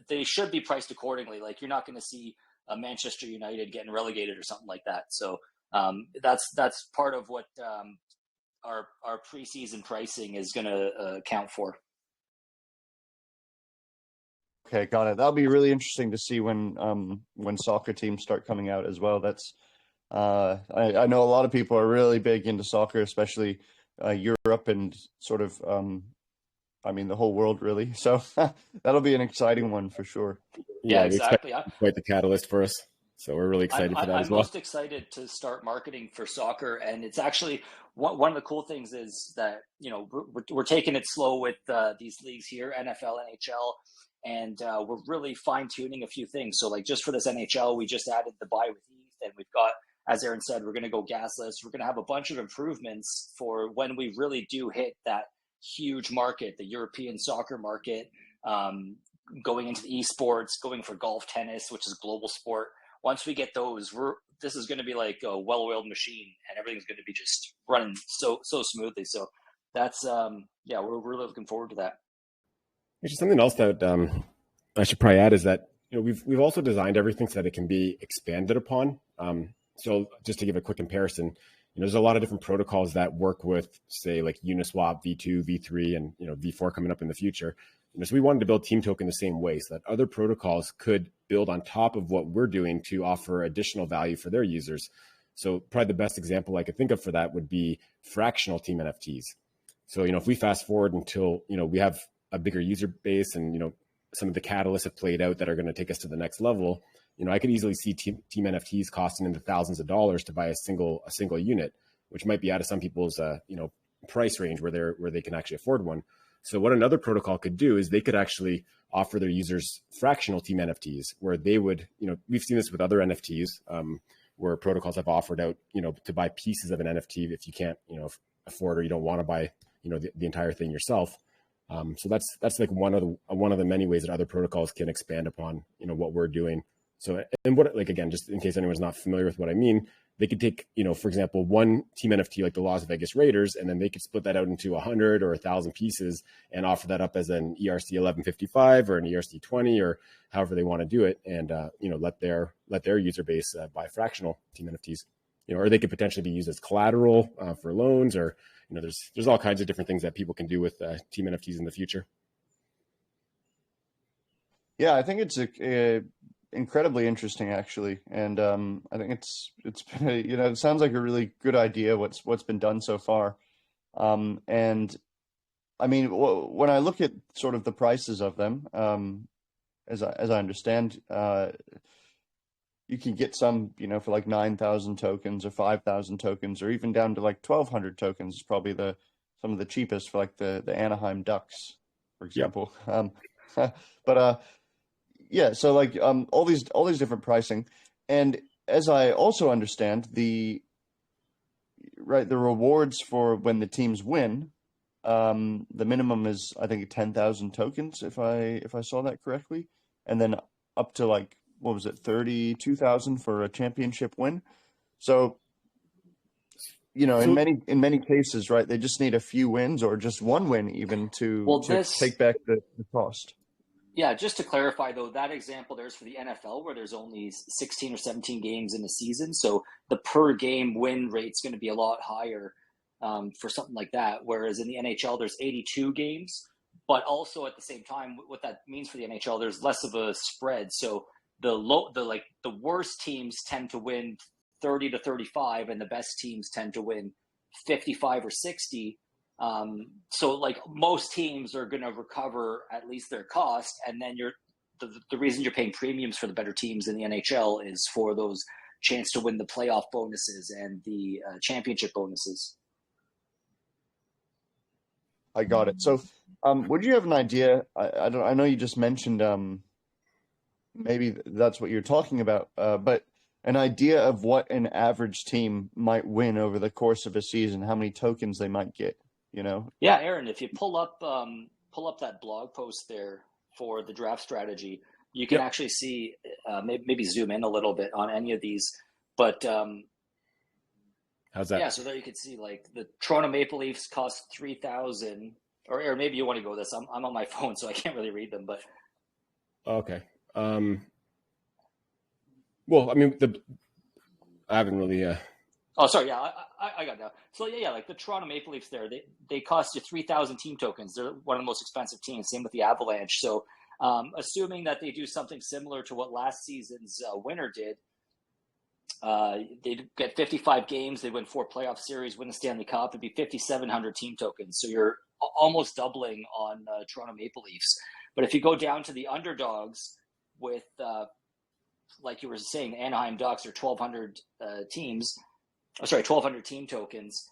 S2: they should be priced accordingly. Like you're not going to see a Manchester United getting relegated or something like that. So that's part of what our preseason pricing is going to account for.
S1: Okay, got it. That'll be really interesting to see when soccer teams start coming out as well. That's I know a lot of people are really big into soccer, especially Europe and sort of the whole world really. So that'll be an exciting one for sure.
S2: Yeah, exactly.
S3: Quite the catalyst for us. So we're really excited for that as well.
S2: I'm most excited to start marketing for soccer, and it's actually one of the cool things is that we're taking it slow with these leagues here, NFL, NHL, and we're really fine tuning a few things. So like just for this NHL, we just added the buy with ETH, and we've got, as Aaron said, we're going to go gasless. We're going to have a bunch of improvements for when we really do hit that huge market, the European soccer market, going into the esports, going for golf, tennis, which is a global sport. Once we get those, this is going to be like a well-oiled machine, and everything's going to be just running so smoothly. So that's we're really looking forward to that.
S3: Actually, something else that I should probably add is that we've also designed everything so that it can be expanded upon. So just to give a quick comparison, there's a lot of different protocols that work with, say, like Uniswap, V2, V3, and V4 coming up in the future. So we wanted to build TeamToken the same way so that other protocols could build on top of what we're doing to offer additional value for their users. So probably the best example I could think of for that would be fractional team NFTs. So, if we fast forward until, we have a bigger user base and, some of the catalysts have played out that are going to take us to the next level, I could easily see team NFTs costing in the thousands of dollars to buy a single unit, which might be out of some people's, price range where they can actually afford one. So what another protocol could do is they could actually offer their users fractional team NFTs where they would, we've seen this with other NFTs where protocols have offered out, to buy pieces of an NFT if you can't, afford or you don't want to buy, the entire thing yourself. So that's like one of the many ways that other protocols can expand upon, what we're doing. So, and what, like, again, just in case anyone's not familiar with what I mean, they could take, for example, one team NFT like the Las Vegas Raiders, and then they could split that out into 100 or 1,000 pieces and offer that up as an ERC 1155 or an ERC 20 or however they want to do it, and let their user base buy fractional team NFTs, or they could potentially be used as collateral for loans, or there's all kinds of different things that people can do with team NFTs in the future.
S1: Yeah, I think it's incredibly interesting actually, and I think it's been it sounds like a really good idea what's been done so far, and I mean when I look at sort of the prices of them, as I understand, you can get some for like 9,000 tokens or 5,000 tokens or even down to like 1,200 tokens is probably some of the cheapest for like the Anaheim Ducks, for example. Yep. But yeah, so like all these different pricing, and as I also understand, the rewards for when the teams win, the minimum is I think 10,000 tokens if I saw that correctly, and then up to like, what was it, 32,000 for a championship win. So, in many cases, right, they just need a few wins or just one win even to take back the cost.
S2: Yeah, just to clarify though, that example there's for the NFL where there's only 16 or 17 games in a season, so the per game win rate's going to be a lot higher for something like that. Whereas in the NHL, there's 82 games, but also at the same time, what that means for the NHL, there's less of a spread. So the worst teams tend to win 30 to 35, and the best teams tend to win 55 or 60. So like most teams are going to recover at least their cost, and then the reason you're paying premiums for the better teams in the NHL is for those chance to win the playoff bonuses and the championship bonuses.
S1: I got it. So, would you have an idea? I know you just mentioned maybe that's what you're talking about, but an idea of what an average team might win over the course of a season, how many tokens they might get.
S2: Yeah, Aaron, if you pull up that blog post there for the draft strategy, you can actually see maybe zoom in a little bit on any of these. But
S3: how's that?
S2: Yeah, so there you can see like the Toronto Maple Leafs cost 3,000, or maybe you want to go with this. I'm on my phone, so I can't really read them. But
S3: okay, well, I mean, I haven't really.
S2: Oh, sorry. Yeah, I got that. So yeah, like the Toronto Maple Leafs there, they cost you 3,000 team tokens. They're one of the most expensive teams. Same with the Avalanche. So assuming that they do something similar to what last season's winner did, they'd get 55 games. They win 4 playoff series, win the Stanley Cup. It'd be 5,700 team tokens. So you're almost doubling on Toronto Maple Leafs. But if you go down to the underdogs with, like you were saying, Anaheim Ducks or 1,200 teams. 1,200 team tokens.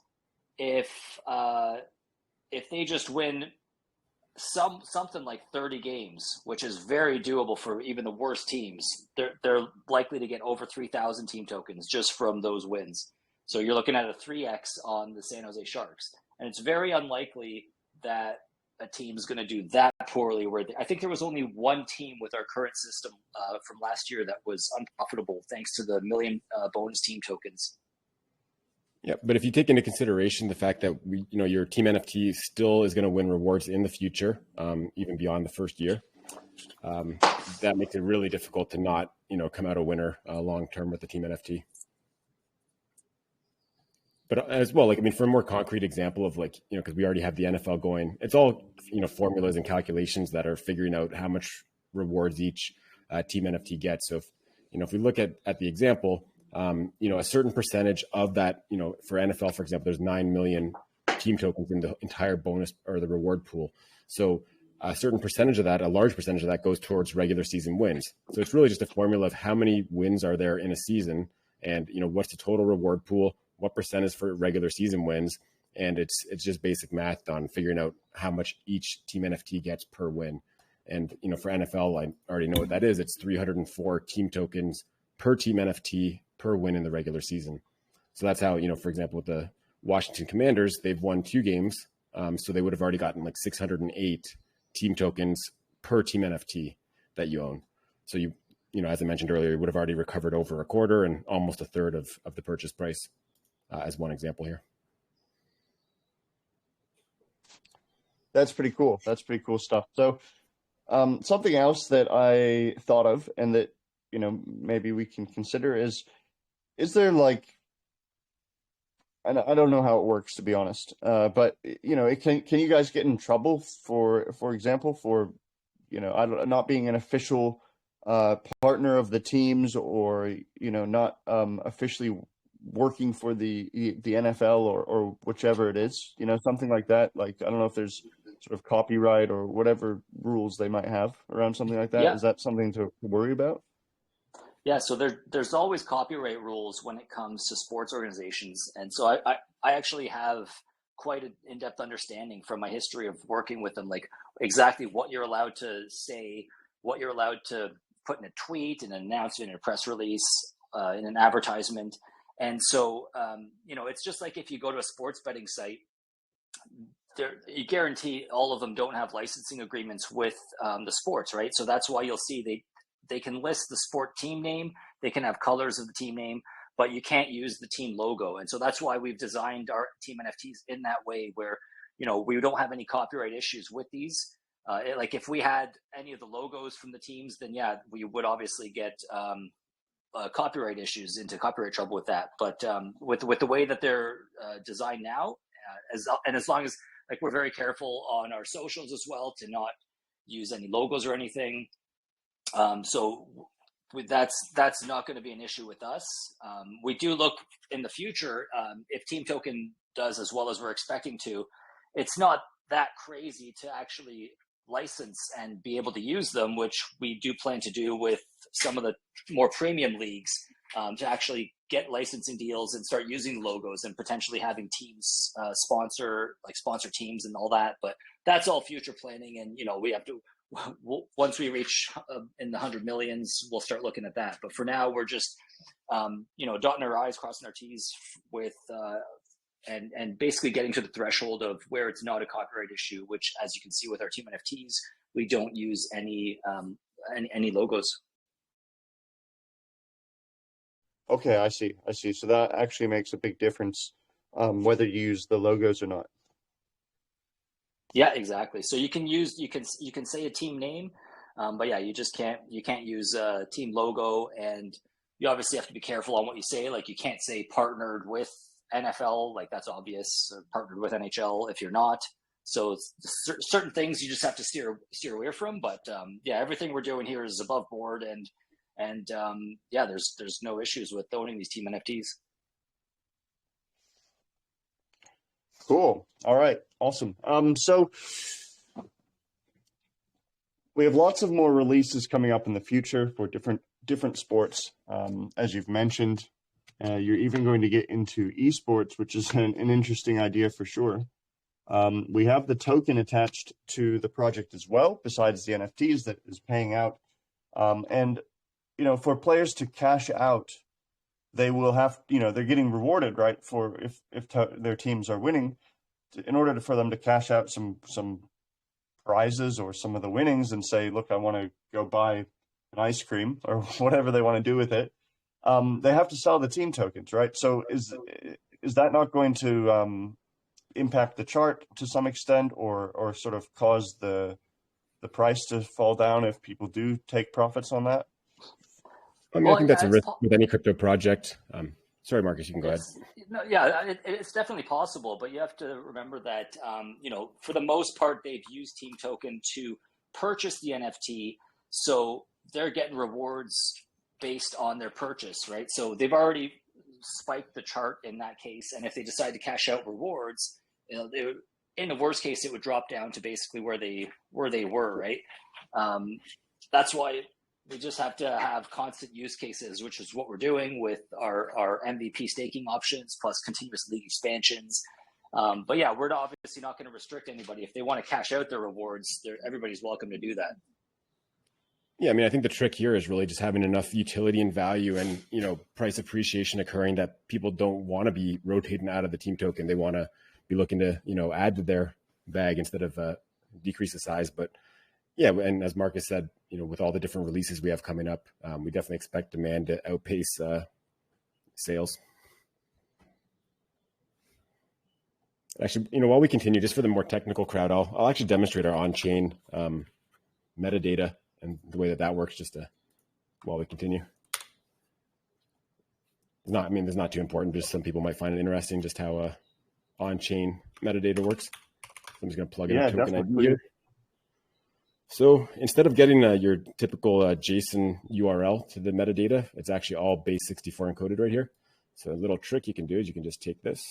S2: If they just win something like 30 games, which is very doable for even the worst teams, they're likely to get over 3,000 team tokens just from those wins. So you're looking at a 3x on the San Jose Sharks, and it's very unlikely that a team is going to do that poorly. I think there was only one team with our current system from last year that was unprofitable thanks to the million bonus team tokens.
S3: Yeah, but if you take into consideration the fact that your team NFT still is going to win rewards in the future, even beyond the first year, that makes it really difficult to not, come out a winner long term with the team NFT. But as well, for a more concrete example of because we already have the NFL going, it's all formulas and calculations that are figuring out how much rewards each team NFT gets. So if we look at the example. A certain percentage of that, for NFL, for example, there's 9 million team tokens in the entire bonus or the reward pool. So a certain percentage of that, a large percentage of that goes towards regular season wins. So it's really just a formula of how many wins are there in a season and, what's the total reward pool, what percent is for regular season wins. And it's just basic math on figuring out how much each team NFT gets per win. And, for NFL, I already know what that is. It's 304 team tokens per team NFT per win in the regular season. So that's how, for example, with the Washington Commanders, they've won 2 games. So they would have already gotten 608 team tokens per team NFT that you own. So as I mentioned earlier, you would have already recovered over a quarter and almost a third of the purchase price as one example here.
S1: That's pretty cool. That's pretty cool stuff. So something else that I thought of and that, maybe we can consider is there I don't know how it works, to be honest, but can you guys get in trouble for example, for not being an official partner of the teams, or not officially working for the NFL or whichever it is, something like that? I don't know if there's sort of copyright or whatever rules they might have around something like that.
S2: Yeah.
S1: Is that something to worry about?
S2: Yeah, so there's always copyright rules when it comes to sports organizations. And so I actually have quite an in-depth understanding from my history of working with them, exactly what you're allowed to say, what you're allowed to put in a tweet, in an announcement, in a press release, in an advertisement. And so, it's just like if you go to a sports betting site, you guarantee all of them don't have licensing agreements with the sports, right? So that's why you'll see they can list the sport team name, they can have colors of the team name, but you can't use the team logo. And so that's why we've designed our team NFTs in that way, where, you know, we don't have any copyright issues with these. Like if we had any of the logos from the teams, then yeah, we would obviously get copyright issues, into copyright trouble with that. But with the way that they're designed now, as long as, like, we're very careful on our socials as well to not use any logos or anything. So that's not going to be an issue with us. We do look in the future, if TeamToken does as well as we're expecting to, it's not that crazy to actually license and be able to use them, which we do plan to do with some of the more premium leagues, to actually get licensing deals and start using logos and potentially having teams sponsor teams and all that. But that's all future planning, and, you know, we have to, once we reach in the 100 millions, we'll start looking at that. But for now, we're just you know, dotting our I's, crossing our T's with and basically getting to the threshold of where it's not a copyright issue, which, as you can see with our team NFTs, we don't use any logos.
S1: Okay, I see. So that actually makes a big difference, whether you use the logos or not.
S2: Yeah, exactly. So you can say a team name, but yeah, you can't use a team logo, and you obviously have to be careful on what you say. Like, you can't say partnered with NFL, like that's obvious, or partnered with NHL if you're not. So certain things you just have to steer away from. But yeah, everything we're doing here is above board, and yeah, there's no issues with owning these team NFTs.
S1: Cool. All right. Awesome. So we have lots of more releases coming up in the future for different sports. As you've mentioned, you're even going to get into esports, which is an interesting idea for sure. We have the token attached to the project as well, besides the NFTs that is paying out. And, you know, for players to cash out, they will have, you know, they're getting rewarded, right? For if their teams are winning, in order for them to cash out some prizes or some of the winnings and say, look, I want to go buy an ice cream or whatever they want to do with it. They have to sell the team tokens, right? So is that not going to impact the chart to some extent, or sort of cause the price to fall down if people do take profits on that?
S3: I mean, I think that's a risk with any crypto project. Sorry, Marcus, you can go ahead.
S2: No, yeah, it's definitely possible, but you have to remember that, you know, for the most part, they've used TeamToken to purchase the NFT, so they're getting rewards based on their purchase, right? So they've already spiked the chart in that case, and if they decide to cash out rewards, you know, in the worst case, it would drop down to basically where they were, right? That's why we just have to have constant use cases, which is what we're doing with our MVP staking options plus continuous league expansions. But yeah, we're obviously not going to restrict anybody. If they want to cash out their rewards, everybody's welcome to do that.
S3: Yeah, I mean, I think the trick here is really just having enough utility and value and, you know, price appreciation occurring that people don't want to be rotating out of the team token. They want to be looking to, you know, add to their bag instead of decrease the size. But yeah, and as Marcus said, you know, with all the different releases we have coming up, we definitely expect demand to outpace sales. Actually, you know, while we continue, just for the more technical crowd, I'll actually demonstrate our on-chain metadata and the way that works just while we continue. It's not too important, but just some people might find it interesting just how on-chain metadata works. I'm just going to plug in a token ID here. So instead of getting your typical JSON URL to the metadata, it's actually all base64 encoded right here. So a little trick you can do is you can just take this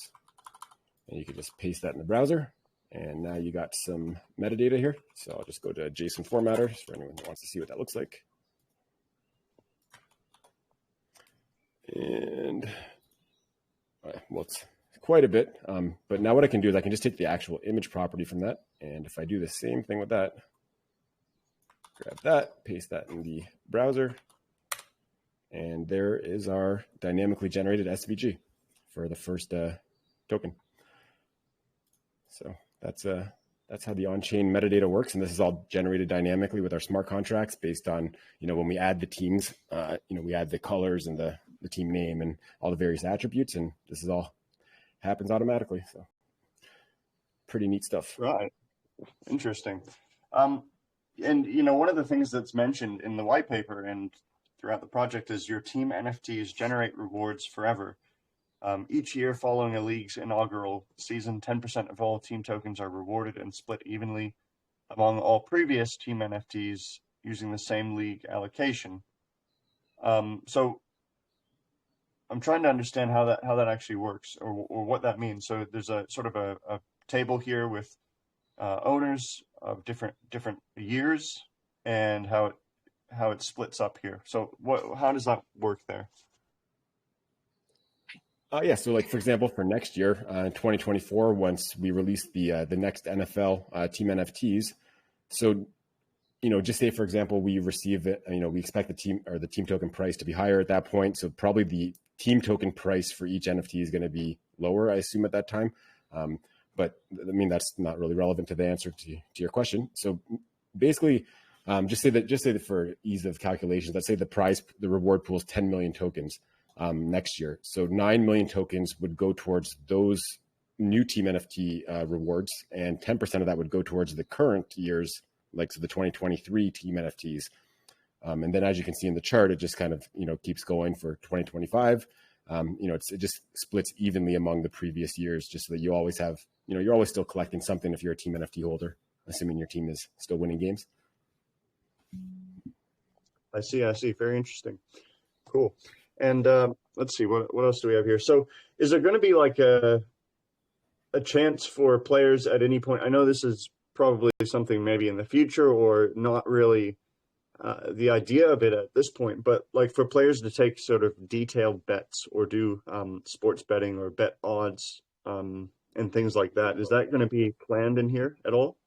S3: and you can just paste that in the browser. And now you got some metadata here. So I'll just go to JSON formatter for anyone that wants to see what that looks like. And well, it's quite a bit. But now what I can do is I can just take the actual image property from that. And if I do the same thing with that, grab that, paste that in the browser. And there is our dynamically generated SVG for the first token. So that's That's how the on-chain metadata works. And this is all generated dynamically with our smart contracts based on, when we add the teams, we add the colors and the team name and all the various attributes. And this is all happens automatically. So pretty neat stuff.
S1: Right. Interesting. And, one of the things that's mentioned in the white paper and throughout the project is your team NFTs generate rewards forever. Each year following a league's inaugural season, 10% of all team tokens are rewarded and split evenly among all previous team NFTs using the same league allocation. So I'm trying to understand how that actually works, or what that means. So there's a sort of a table here with owners of different years and how it splits up here. So how does that work there?
S3: So like, for example, for next year, 2024, once we release the next NFL team NFTs, so, just say, for example, we receive it, we expect the team token price to be higher at that point. So probably the team token price for each NFT is going to be lower, I assume, at that time. But I mean, that's not really relevant to the answer to your question. So basically, just say that for ease of calculations, let's say the reward pool is 10 million tokens. Next year. So 9 million tokens would go towards those new team NFT rewards, and 10% of that would go towards the current year's, like, so the 2023 team NFTs. And then, as you can see in the chart, it just kind of, keeps going for 2025. It just splits evenly among the previous years, just so that you always have, you're always still collecting something if you're a team NFT holder, assuming your team is still winning games.
S1: I see. Very interesting. Cool. And let's see, what else do we have here? So is there going to be like a chance for players at any point? I know this is probably something maybe in the future, or not really the idea of it at this point, but like for players to take sort of detailed bets or do sports betting or bet odds and things like that. Is that going to be planned in here at all?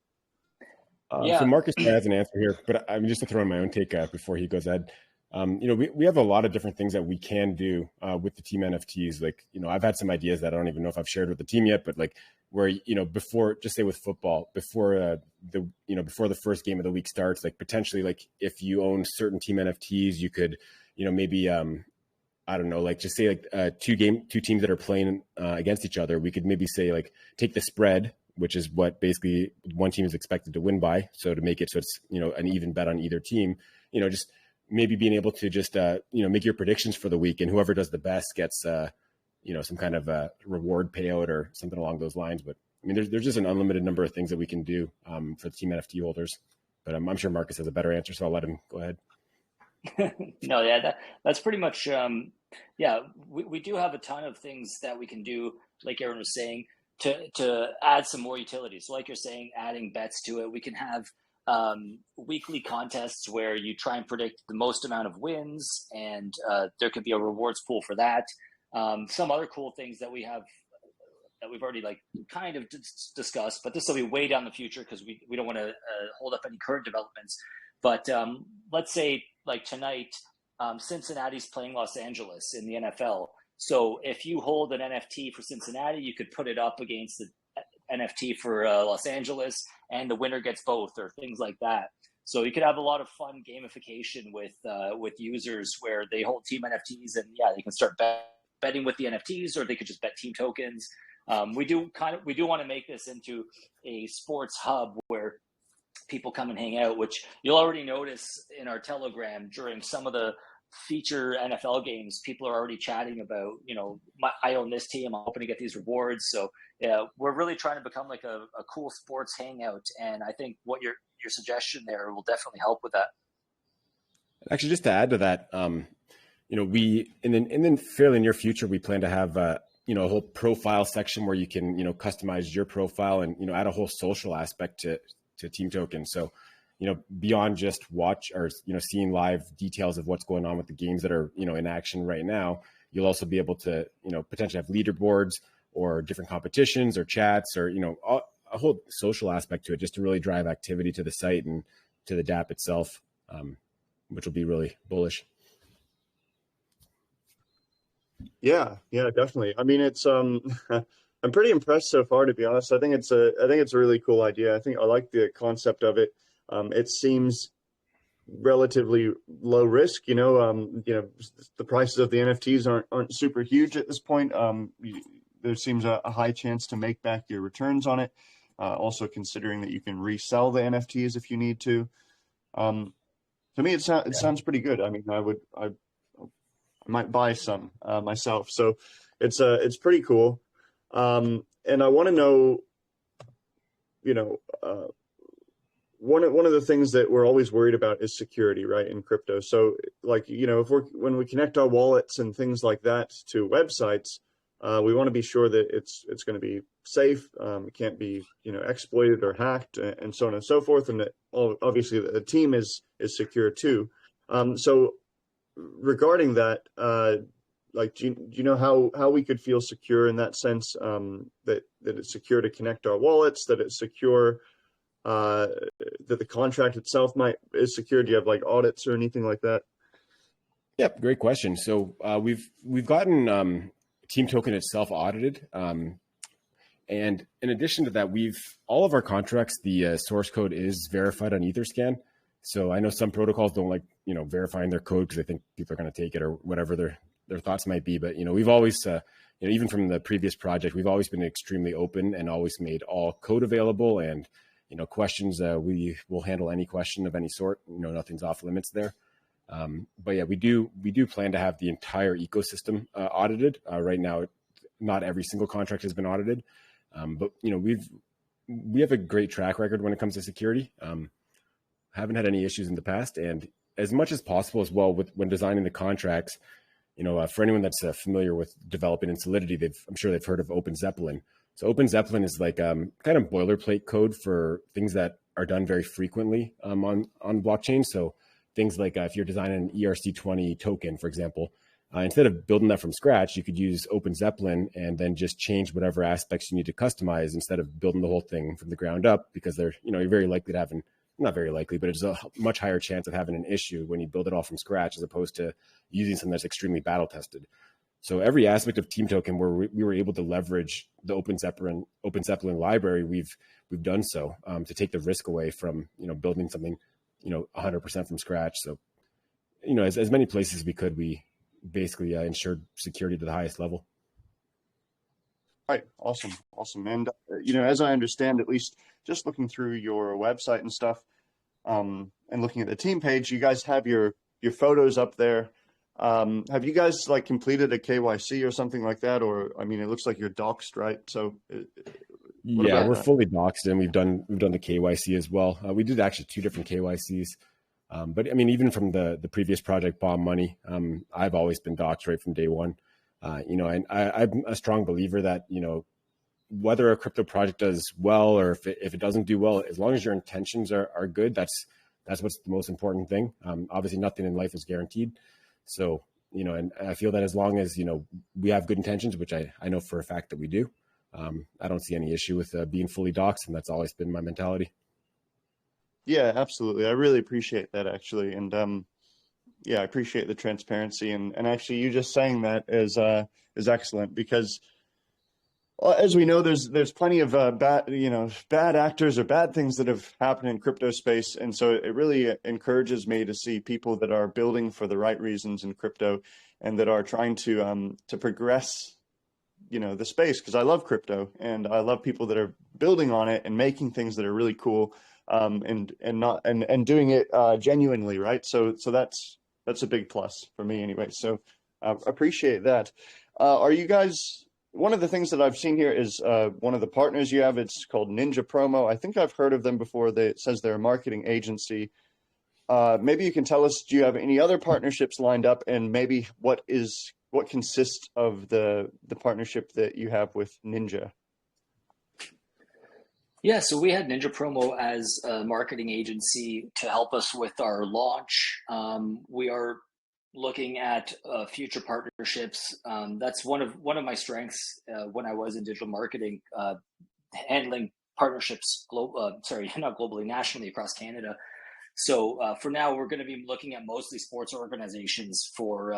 S3: So Marcus has an answer here, but I'm just to throw in my own take before he goes ahead. We have a lot of different things that we can do with the team NFTs. Like, I've had some ideas that I don't even know if I've shared with the team yet, but like where, before, just say with football, before the first game of the week starts, like potentially, like if you own certain team NFTs, you could, maybe, I don't know, like just say like two teams that are playing against each other. We could maybe say like take the spread, which is what basically one team is expected to win by. So to make it so it's, an even bet on either team, just maybe being able to just, make your predictions for the week, and whoever does the best gets, some kind of a reward payout or something along those lines. But I mean, there's just an unlimited number of things that we can do for the team NFT holders. But I'm sure Marcus has a better answer, so I'll let him go ahead.
S2: No, yeah, that's pretty much, we do have a ton of things that we can do, like Aaron was saying, to add some more utilities. So like you're saying, adding bets to it, we can have weekly contests where you try and predict the most amount of wins, and there could be a rewards pool for that. Some other cool things that we have that we've already like kind of discussed, but this will be way down the future because we don't want to hold up any current developments. But let's say like tonight, Cincinnati's playing Los Angeles in the NFL. So if you hold an NFT for Cincinnati, you could put it up against the NFT for Los Angeles, and the winner gets both, or things like that. So you could have a lot of fun gamification with users where they hold team NFTs, and they can start betting with the NFTs, or they could just bet team tokens. We do want to make this into a sports hub where people come and hang out, which you'll already notice in our Telegram during some of the feature NFL games. People are already chatting about, I own this team, I'm hoping to get these rewards. So yeah, we're really trying to become like a cool sports hangout. And I think what your suggestion there will definitely help with that.
S3: Actually, just to add to that, we in the fairly near future, we plan to have a whole profile section where you can customize your profile and add a whole social aspect to Team Token. So beyond just watch or seeing live details of what's going on with the games that are in action right now, you'll also be able to potentially have leaderboards or different competitions or chats or a whole social aspect to it, just to really drive activity to the site and to the DApp itself, which will be really bullish.
S1: Yeah, definitely. I mean, it's I'm pretty impressed so far, to be honest. I think it's a really cool idea. I think I like the concept of it. It seems relatively low risk. The prices of the NFTs aren't super huge at this point. There seems a high chance to make back your returns on it. Also considering that you can resell the NFTs if you need to. To me, it sounds pretty good. I mean, I might buy some myself. So it's pretty cool. And I want to know, you know, one of the things that we're always worried about is security, right, in crypto. So, like, if when we connect our wallets and things like that to websites, we want to be sure that it's going to be safe. It can't be exploited or hacked, and so on and so forth. And that obviously the team is secure too. So regarding that, like, do you know how we could feel secure in that sense? That it's secure to connect our wallets, that it's secure, that the contract itself is secure. Do you have like audits or anything like that?
S3: Yeah, great question. So we've gotten TeamToken itself audited, and in addition to that, all of our contracts, the source code is verified on Etherscan. So I know some protocols don't like verifying their code because they think people are going to take it or whatever their thoughts might be. But we've always even from the previous project, we've always been extremely open and always made all code available. And questions, we will handle any question of any sort. Nothing's off limits there. But yeah, we do plan to have the entire ecosystem audited. Right now, not every single contract has been audited, but we have a great track record when it comes to security. Haven't had any issues in the past, and as much as possible as well when designing the contracts. For anyone that's familiar with developing in Solidity, I'm sure they've heard of Open Zeppelin. So Open Zeppelin is like kind of boilerplate code for things that are done very frequently on blockchain. So things like if you're designing an ERC20 token, for example, instead of building that from scratch, you could use Open Zeppelin and then just change whatever aspects you need to customize instead of building the whole thing from the ground up, because you're very likely to have not very likely, but it's a much higher chance of having an issue when you build it all from scratch as opposed to using something that's extremely battle tested. So every aspect of TeamToken where we were able to leverage the Open Zeppelin library, we've done so to take the risk away from building something 100% from scratch. So as many places as we could, we basically ensured security to the highest level.
S1: Right. Awesome. And as I understand, at least just looking through your website and stuff, and looking at the team page, you guys have your photos up there. Have you guys like completed a KYC or something like that? Or, I mean, it looks like you're doxed, right? So
S3: yeah, we're fully doxed, and we've done the KYC as well. We did actually 2 different KYCs. But I mean, even from the previous project, Bomb Money, I've always been doxed right from day one. And I'm a strong believer that, whether a crypto project does well or if it doesn't do well, as long as your intentions are good, that's what's the most important thing. Obviously, nothing in life is guaranteed. So, and I feel that as long as, we have good intentions, which I know for a fact that we do, I don't see any issue with being fully doxed, and that's always been my mentality.
S1: Yeah, absolutely. I really appreciate that, actually. And yeah, I appreciate the transparency. And actually, you just saying that is excellent, because as we know, there's plenty of bad actors or bad things that have happened in crypto space, and so it really encourages me to see people that are building for the right reasons in crypto, and that are trying to progress, the space. Because I love crypto, and I love people that are building on it and making things that are really cool, and doing it genuinely, right? So that's a big plus for me, anyway. So appreciate that. Are you guys? One of the things that I've seen here is one of the partners you have. It's called Ninja Promo. I think I've heard of them before. It says they're a marketing agency. Maybe you can tell us, do you have any other partnerships lined up, and maybe what consists of the partnership that you have with Ninja?
S2: Yeah, so we had Ninja Promo as a marketing agency to help us with our launch. We are looking at future partnerships. That's one of my strengths when I was in digital marketing, handling partnerships not globally, nationally across Canada. So for now, we're going to be looking at mostly sports organizations for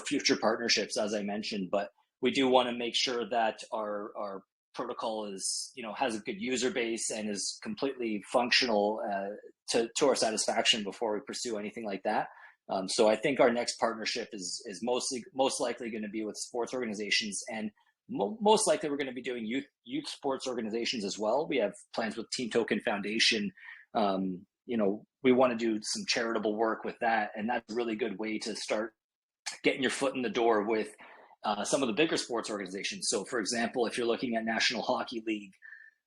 S2: future partnerships, as I mentioned. But we do want to make sure that our protocol is, has a good user base and is completely functional to our satisfaction before we pursue anything like that. So I think our next partnership is most likely going to be with sports organizations, and most likely we're going to be doing youth sports organizations as well. We have plans with TeamToken Foundation. We want to do some charitable work with that, and that's a really good way to start getting your foot in the door with some of the bigger sports organizations. So, for example, if you're looking at National Hockey League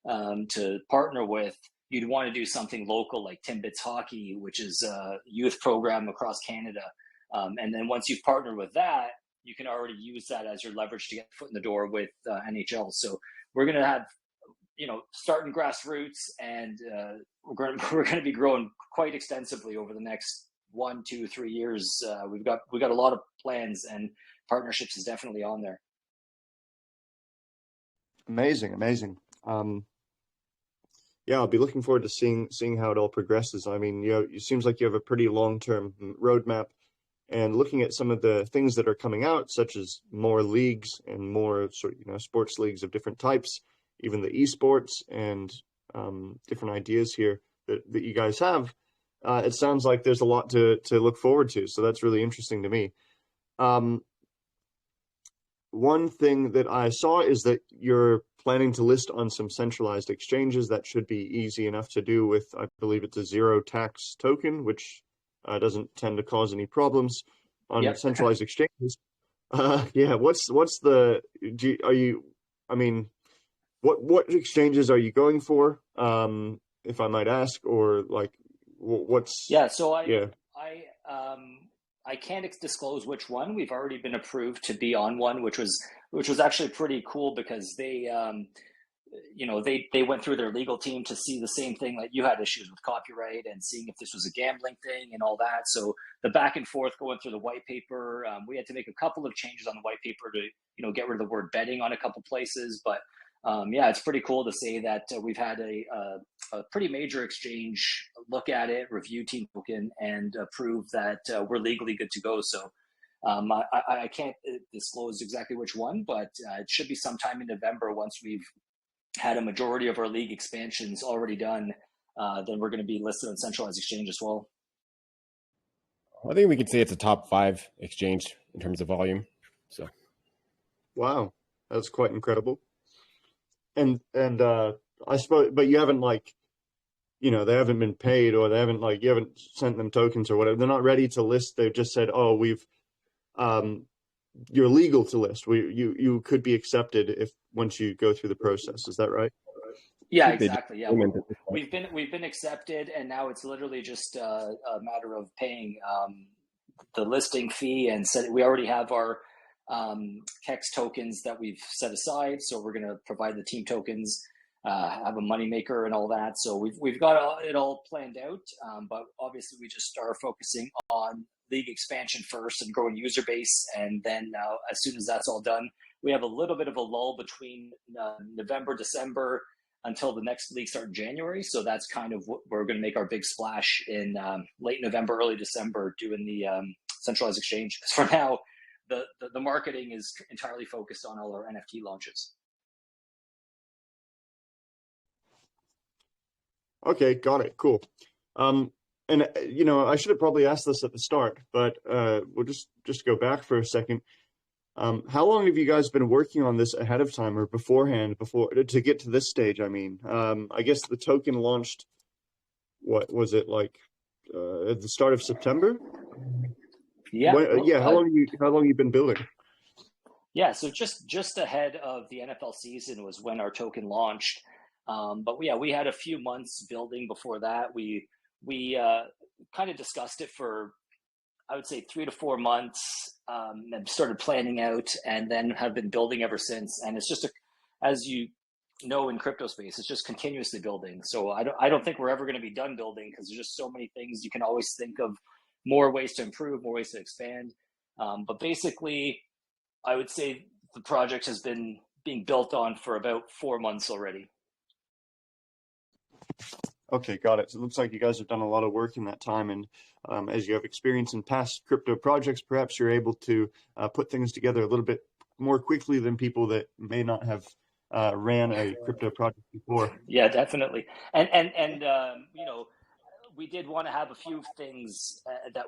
S2: to partner with, you'd want to do something local like Timbits Hockey, which is a youth program across Canada. And then once you've partnered with that, you can already use that as your leverage to get a foot in the door with NHL. So we're going to have, starting grassroots, and we're going to be growing quite extensively over the next 1, 2, 3 years. We've got a lot of plans, and partnerships is definitely on there.
S1: Amazing. Yeah, I'll be looking forward to seeing how it all progresses. I mean, it seems like you have a pretty long-term roadmap, and looking at some of the things that are coming out, such as more leagues and more sports leagues of different types, even the esports, and different ideas here that you guys have. It sounds like there's a lot to look forward to. So that's really interesting to me. One thing that I saw is that you're planning to list on some centralized exchanges. That should be easy enough to do with, I believe it's a zero tax token, which doesn't tend to cause any problems on centralized exchanges. Yeah, what exchanges are you going for, if I might ask, or like what's?
S2: Yeah, so I can't disclose which one. We've already been approved to be on one, which was actually pretty cool, because they went through their legal team to see the same thing. Like, you had issues with copyright and seeing if this was a gambling thing and all that. So the back and forth going through the white paper, we had to make a couple of changes on the white paper to get rid of the word betting on a couple places. But it's pretty cool to say that we've had a pretty major exchange look at it, review TeamToken, and prove that we're legally good to go. So I can't disclose exactly which one, but it should be sometime in November, once we've had a majority of our league expansions already done. Then we're going to be listed on centralized exchange as well.
S3: I think we could say it's a top 5 exchange in terms of volume. So,
S1: wow, that's quite incredible. And I suppose, but you haven't they haven't been paid, or they haven't you haven't sent them tokens or whatever. They're not ready to list. They've just said, oh, you're legal to list. You could be accepted once you go through the process. Is that right?
S2: Yeah, exactly. Yeah, we've been accepted, and now it's literally just a matter of paying the listing fee, and we already have our KEX tokens that we've set aside. So we're going to provide the team tokens, have a moneymaker and all that. So we've got it all planned out. But obviously we just are focusing on league expansion first and growing user base. And then as soon as that's all done, we have a little bit of a lull between November, December, until the next league start in January. So that's kind of what we're going to make our big splash in late November, early December, doing the centralized exchange. Because for now, the marketing is entirely focused on all our NFT launches.
S1: Okay, got it. Cool. And I should have probably asked this at the start, but we'll just go back for a second. How long have you guys been working on this ahead of time or beforehand to get to this stage? I mean, I guess the token launched, what was it, like at the start of September?
S2: Yeah.
S1: How long you been building?
S2: Yeah, so just ahead of the NFL season was when our token launched. But we had a few months building before that. We kind of discussed it for, I would say, 3 to 4 months, and started planning out, and then have been building ever since. And it's just, as you know, in crypto space, it's just continuously building. So I don't think we're ever going to be done building, because there's just so many things. You can always think of more ways to improve, more ways to expand. But basically, I would say the project has been being built on for about 4 months already.
S1: Okay, got it. So it looks like you guys have done a lot of work in that time, and as you have experience in past crypto projects, perhaps you're able to put things together a little bit more quickly than people that may not have ran a crypto project before.
S2: Yeah, definitely. And we did want to have a few things that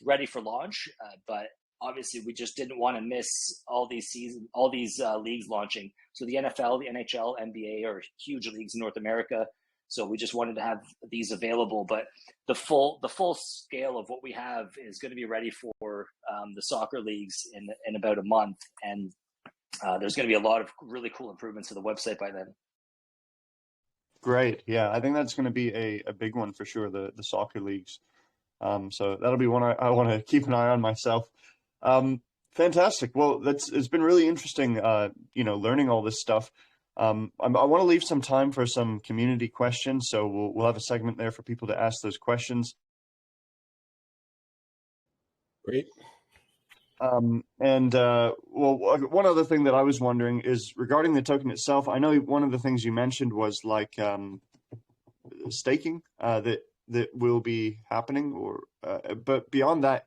S2: ready for launch, but obviously we just didn't want to miss all these leagues launching. So the NFL, the NHL, NBA are huge leagues in North America. So we just wanted to have these available, but the full scale of what we have is going to be ready for the soccer leagues in about a month, and there's going to be a lot of really cool improvements to the website by then.
S1: Great. Yeah, I think that's going to be a big one for sure, the soccer leagues. So that'll be one I want to keep an eye on myself. Fantastic. Well, it's been really interesting, learning all this stuff. I want to leave some time for some community questions, so we'll have a segment there for people to ask those questions.
S3: Great.
S1: One other thing that I was wondering is regarding the token itself. I know one of the things you mentioned was like staking that will be happening, but beyond that,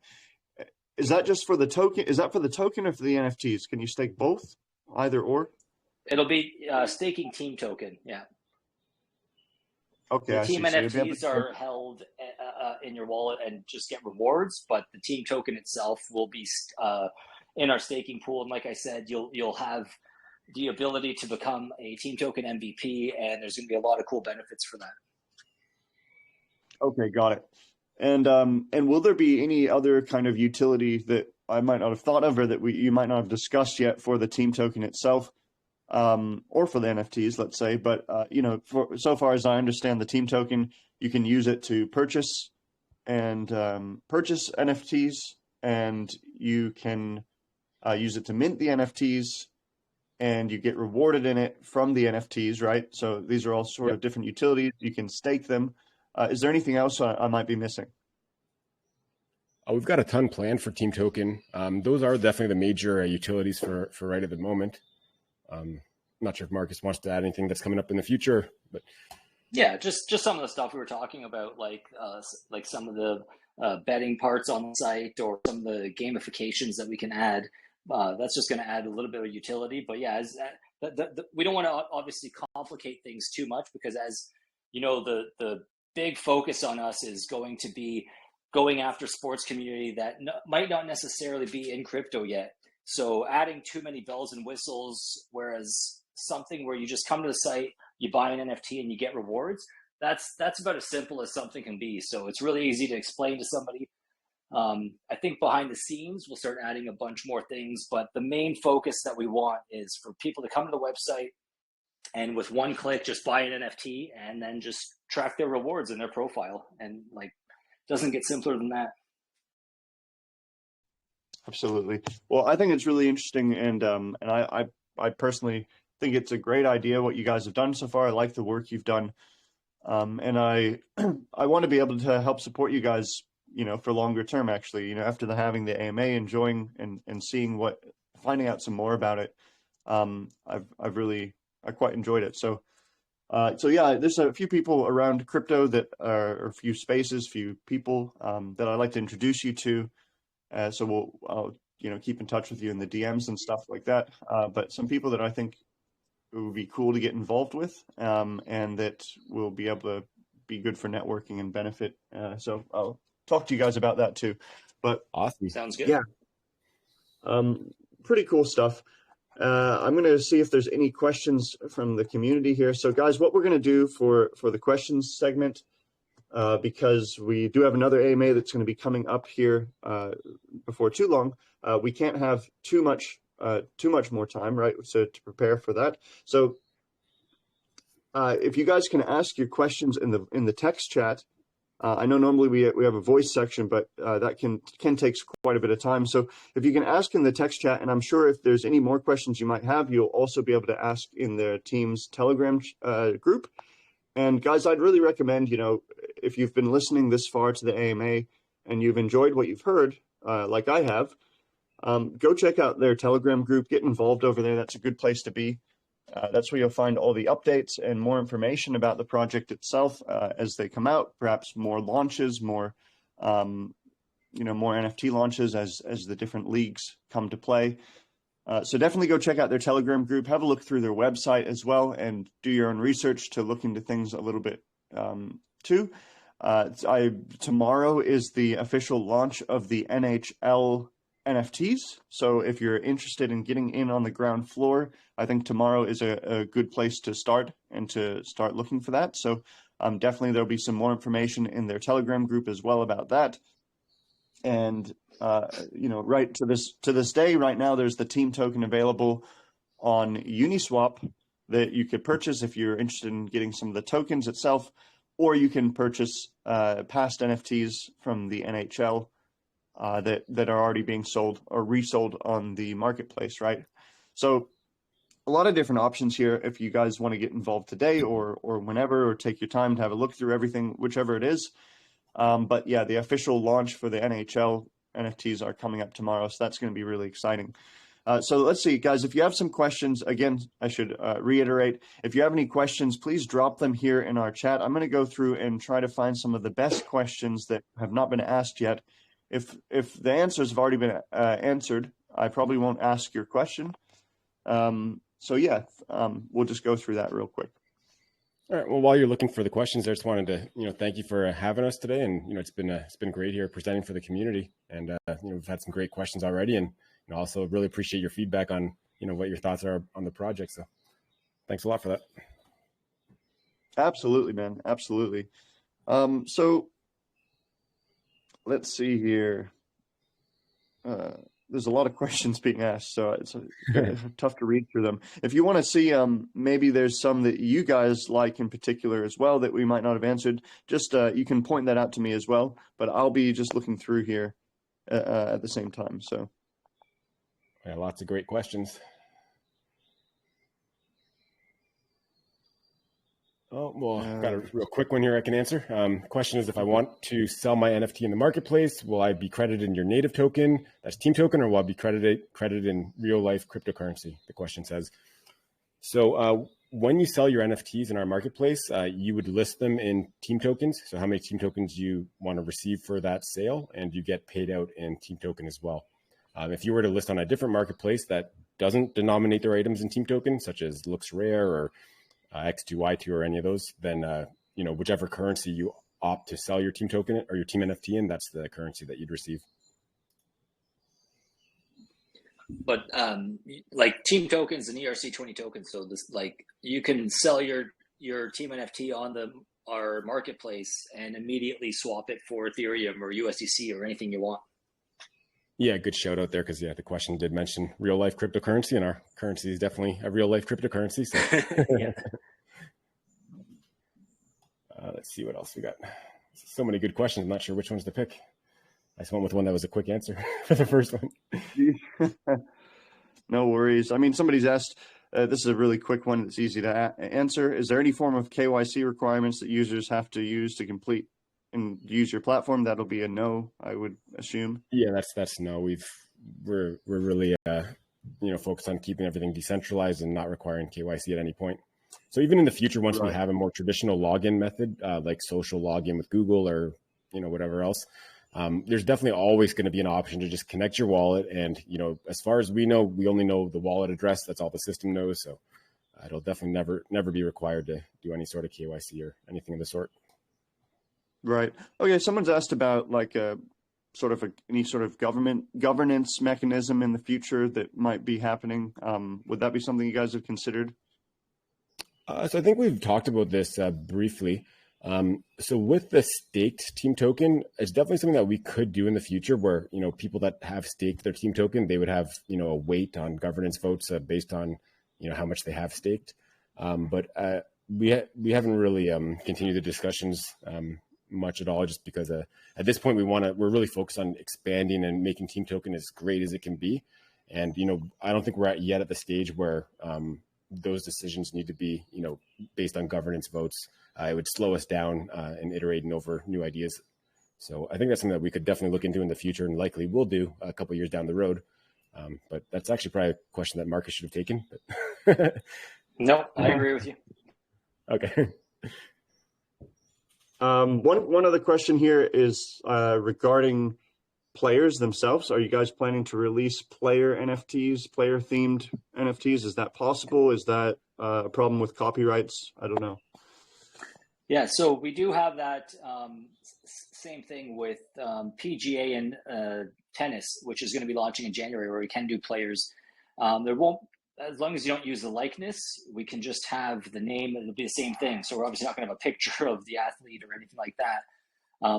S1: is that just for the token? Is that for the token or for the NFTs? Can you stake both, either or?
S2: It'll be staking TeamToken, yeah.
S1: Okay,
S2: the team
S1: I see.
S2: NFTs are held in your wallet and just get rewards, but the team token itself will be in our staking pool. And like I said, you'll have the ability to become a team token MVP, and there's going to be a lot of cool benefits for that.
S1: Okay, got it. And will there be any other kind of utility that I might not have thought of, or that you might not have discussed yet for the team token itself? Or for the NFTs, let's say, but so far as I understand, the team token, you can use it to purchase NFTs, and you can use it to mint the NFTs, and you get rewarded in it from the NFTs, right? So these are all sort of different utilities. You can stake them. Is there anything else I might be missing?
S3: We've got a ton planned for team token. Those are definitely the major utilities for right at the moment. I'm not sure if Marcus wants to add anything that's coming up in the future, but
S2: yeah, just some of the stuff we were talking about, like some of the betting parts on the site, or some of the gamifications that we can add. That's just going to add a little bit of utility. But yeah, we don't want to obviously complicate things too much, because as you know, the big focus on us is going to be going after sports community that might not necessarily be in crypto yet. So adding too many bells and whistles, whereas something where you just come to the site, you buy an NFT and you get rewards, that's about as simple as something can be. So it's really easy to explain to somebody. I think behind the scenes, we'll start adding a bunch more things, but the main focus that we want is for people to come to the website and with one click, just buy an NFT and then just track their rewards in their profile. And doesn't get simpler than that.
S1: Absolutely. Well, I think it's really interesting, and I personally think it's a great idea what you guys have done so far. I like the work you've done, and I want to be able to help support you guys, for longer term. Actually, after having the AMA, enjoying and seeing finding out some more about it, I quite enjoyed it. So yeah, there's a few people around crypto that are, a few spaces, few people that I'd like to introduce you to. So I'll keep in touch with you in the DMs and stuff like that. But some people that I think it would be cool to get involved with, and that will be able to be good for networking and benefit. So I'll talk to you guys about that too. But
S3: awesome,
S2: sounds good.
S1: Yeah, pretty cool stuff. I'm going to see if there's any questions from the community here. So guys, what we're going to do for the questions segment, because we do have another AMA that's going to be coming up here before too long. We can't have too much more time, right? So to prepare for that. So if you guys can ask your questions in the text chat. I know normally we have a voice section, but that can take quite a bit of time. So if you can ask in the text chat, and I'm sure if there's any more questions you might have, you'll also be able to ask in the team's Telegram group. And guys, I'd really recommend, if you've been listening this far to the AMA and you've enjoyed what you've heard, like I have, go check out their Telegram group, get involved over there. That's a good place to be. That's where you'll find all the updates and more information about the project itself as they come out, perhaps more launches, more NFT launches as the different leagues come to play. So definitely go check out their Telegram group, have a look through their website as well, and do your own research to look into things a little bit too. Tomorrow is the official launch of the NHL NFTs. So if you're interested in getting in on the ground floor, I think tomorrow is a good place to start and to start looking for that. So definitely there'll be some more information in their Telegram group as well about that. And right to this day, right now, there's the Team token available on Uniswap that you could purchase if you're interested in getting some of the tokens itself, or you can purchase past NFTs from the NHL that are already being sold or resold on the marketplace, right? So a lot of different options here if you guys want to get involved today or whenever, or take your time to have a look through everything, whichever it is. But yeah, the official launch for the NHL NFTs are coming up tomorrow, so that's going to be really exciting. So let's see, guys, if you have some questions, again, I should reiterate, if you have any questions, please drop them here in our chat. I'm going to go through and try to find some of the best questions that have not been asked yet. If the answers have already been answered, I probably won't ask your question. So yeah, we'll just go through that real quick.
S3: All right. Well, while you're looking for the questions, I just wanted to, thank you for having us today. And, it's been great here presenting for the community. And, we've had some great questions already. And also really appreciate your feedback on, what your thoughts are on the project. So thanks a lot for that.
S1: Absolutely, man. Absolutely. So let's see here. There's a lot of questions being asked, so it's tough to read through them. If you want to see, maybe there's some that you guys like in particular as well that we might not have answered, just you can point that out to me as well, but I'll be just looking through here at the same time. So
S3: yeah, lots of great questions. Oh, well, I've got a real quick one here I can answer. Question is, if I want to sell my NFT in the marketplace, will I be credited in your native token, that's Team Token, or will I be credited in real life cryptocurrency? The question says. So when you sell your NFTs in our marketplace, you would list them in Team Tokens. So how many Team Tokens you want to receive for that sale, and you get paid out in Team Token as well. If you were to list on a different marketplace that doesn't denominate their items in Team Token, such as Looks Rare or X2, Y2, or any of those, then, whichever currency you opt to sell your Team Token or your Team NFT in, that's the currency that you'd receive.
S2: But like Team Tokens and ERC20 tokens, so this, like, you can sell your Team NFT on our marketplace and immediately swap it for Ethereum or USDC or anything you want.
S3: Yeah, good shout out there, because the question did mention real life cryptocurrency, and our currency is definitely a real life cryptocurrency. So
S2: yeah.
S3: Let's see what else we got. So many good questions. I'm not sure which ones to pick. I just went with one that was a quick answer for the first one.
S1: No worries. I mean, somebody's asked, this is a really quick one. It's easy to answer. Is there any form of KYC requirements that users have to use to complete and use your platform? That'll be a no, I would assume.
S3: Yeah, that's no. We're really focused on keeping everything decentralized and not requiring KYC at any point. So even in the future, once we have a more traditional login method, like social login with Google or whatever else, there's definitely always going to be an option to just connect your wallet. And as far as we know, we only know the wallet address. That's all the system knows. So it'll definitely never be required to do any sort of KYC or anything of the sort.
S1: Right. Okay. Someone's asked about like any sort of governance mechanism in the future that might be happening. Would that be something you guys have considered?
S3: So I think we've talked about this briefly. So with the staked Team Token, it's definitely something that we could do in the future where, people that have staked their Team Token, they would have, a weight on governance votes based on, how much they have staked. But we haven't really continued the discussions much at all, just because at this point we're really focused on expanding and making Team Token as great as it can be. And, I don't think we're yet at the stage where those decisions need to be, based on governance votes. It would slow us down in iterating over new ideas. So I think that's something that we could definitely look into in the future, and likely will do a couple of years down the road. But that's actually probably a question that Marcus should have taken. But
S2: No, I agree with you.
S3: Okay.
S1: One other question here is regarding players themselves? Are you guys planning to release player NFTs, player themed NFTs? Is that possible? Is that a problem with copyrights? I don't know.
S2: Yeah, so we do have that same thing with PGA and tennis, which is going to be launching in January, where we can do players. There won't, as long as you don't use the likeness, we can just have the name. It'll be the same thing. So we're obviously not going to have a picture of the athlete or anything like that.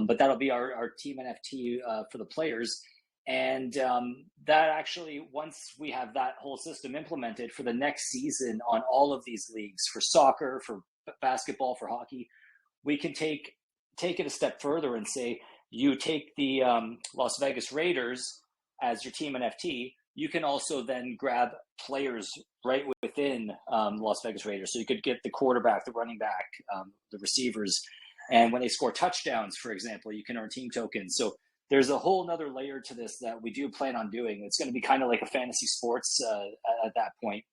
S2: But that'll be our team NFT for the players. And that actually, once we have that whole system implemented for the next season on all of these leagues, for soccer, for basketball, for hockey, we can take it a step further and say, you take the Las Vegas Raiders as your team NFT. You can also then grab players right within Las Vegas Raiders. So you could get the quarterback, the running back, the receivers. And when they score touchdowns, for example, you can earn team tokens. So there's a whole nother layer to this that we do plan on doing. It's going to be kind of like a fantasy sports at that point.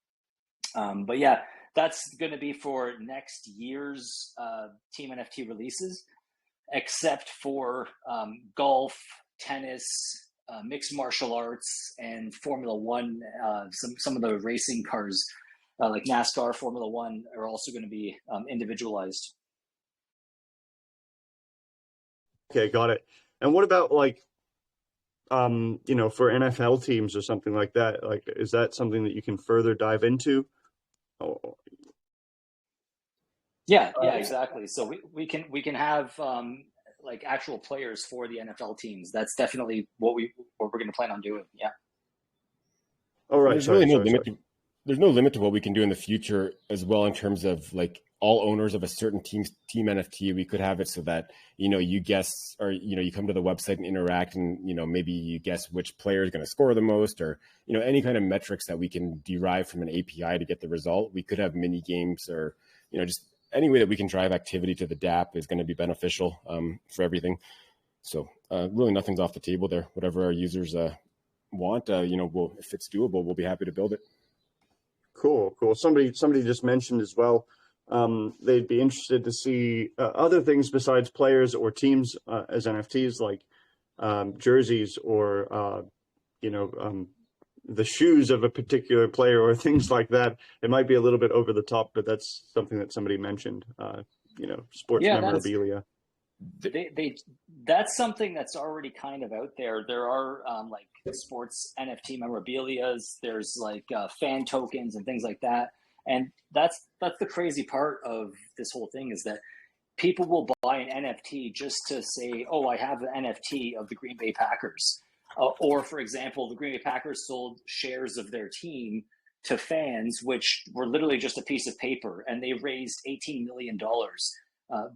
S2: But yeah, that's going to be for next year's team NFT releases, except for golf, tennis, mixed martial arts, and Formula One. Some of the racing cars, like NASCAR, Formula One, are also going to be individualized.
S1: Okay, got it. And what about like, you know, for NFL teams or something like that? Like, is that something that you can further dive into? Oh.
S2: Yeah, exactly. So we can have like actual players for the NFL teams. That's definitely what we're going to plan on doing. Yeah.
S1: All right.
S3: There's
S1: Sorry,
S3: really no
S1: sorry,
S3: limit.
S1: sorry.
S3: There's no limit to what we can do in the future as well, in terms of like all owners of a certain team NFT. We could have it so that, you know, you guess, or, you know, you come to the website and interact, and, you know, maybe you guess which player is going to score the most, or, you know, any kind of metrics that we can derive from an API to get the result. We could have mini games, or, you know, just any way that we can drive activity to the DApp is going to be beneficial for everything. So really nothing's off the table there. Whatever our users want, you know, if it's doable, we'll be happy to build it.
S1: Cool. Somebody just mentioned as well, they'd be interested to see other things besides players or teams as NFTs, like jerseys, or you know, the shoes of a particular player, or things like that. It might be a little bit over the top, but that's something that somebody mentioned. You know, sports memorabilia.
S2: That's something that's already kind of out there. There are like sports NFT memorabilias. There's like fan tokens and things like that. And that's the crazy part of this whole thing, is that people will buy an NFT just to say, oh, I have an NFT of the Green Bay Packers. Or, for example, the Green Bay Packers sold shares of their team to fans, which were literally just a piece of paper, and they raised $18 million.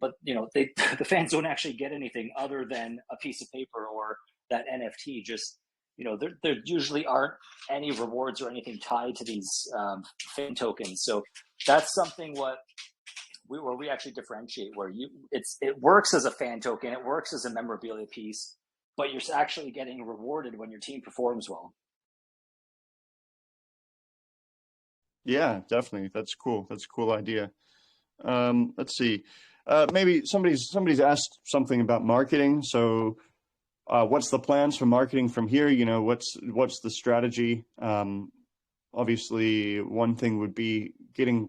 S2: But you know, the fans don't actually get anything other than a piece of paper or that NFT. Just, you know, there usually aren't any rewards or anything tied to these fan tokens. So that's something where we actually differentiate, where it works as a fan token, it works as a memorabilia piece, but you're actually getting rewarded when your team performs well.
S1: Yeah, definitely. That's cool. That's a cool idea. Let's see. Maybe somebody's asked something about marketing. So, what's the plans for marketing from here? You know, what's the strategy? Obviously, one thing would be getting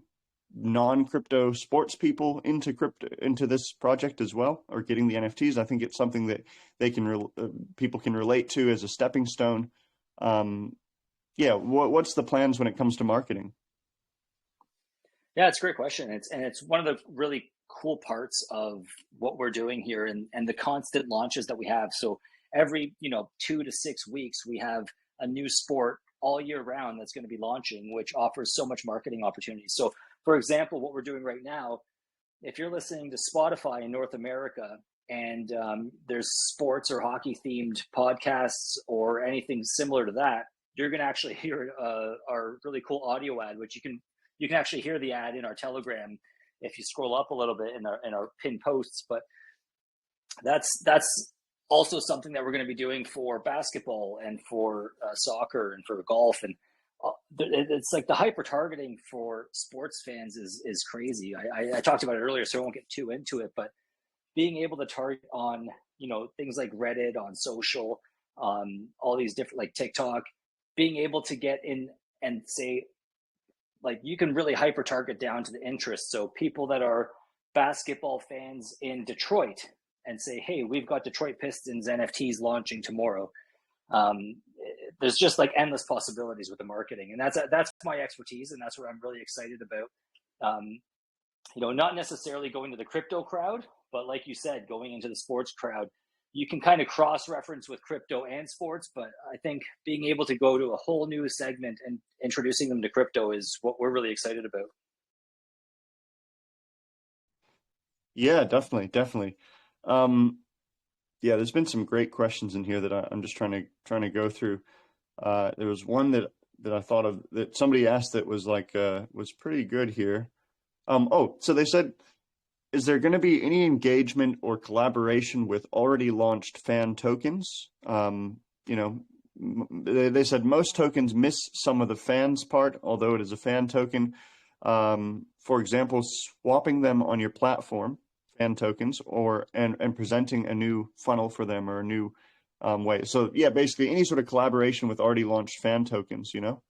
S1: non-crypto sports people into this project as well, or getting the NFTs. I think it's something that people can relate to as a stepping stone. Yeah, what's the plans when it comes to marketing?
S2: Yeah, it's a great question. It's one of the really cool parts of what we're doing here, and the constant launches that we have. So every 2 to 6 weeks, we have a new sport all year round that's going to be launching, which offers so much marketing opportunities. So, for example, what we're doing right now, if you're listening to Spotify in North America, and there's sports or hockey themed podcasts or anything similar to that, you're going to actually hear our really cool audio ad, which you can actually hear the ad in our Telegram if you scroll up a little bit in our pinned posts. But that's also something that we're going to be doing for basketball and for soccer and for golf. And it's like the hyper targeting for sports fans is crazy. I talked about it earlier, so I won't get too into it, but being able to target on things like Reddit, on social, all these different, like TikTok, being able to get in and say, like, you can really hyper target down to the interest. So people that are basketball fans in Detroit and say, hey, we've got Detroit Pistons NFTs launching tomorrow. There's just like endless possibilities with the marketing, and that's my expertise, and that's what I'm really excited about. Not necessarily going to the crypto crowd, but like you said, going into the sports crowd, you can kind of cross-reference with crypto and sports, but I think being able to go to a whole new segment and introducing them to crypto is what we're really excited about.
S1: Yeah, definitely. Yeah, there's been some great questions in here that I'm just trying to go through. There was one that I thought of that somebody asked that was like was pretty good here. So they said, is there going to be any engagement or collaboration with already launched fan tokens? They said most tokens miss some of the fans part, although it is a fan token. For example, swapping them on your platform, fan tokens, and presenting a new funnel for them or a new way. So yeah, basically any sort of collaboration with already launched fan tokens,
S2: No,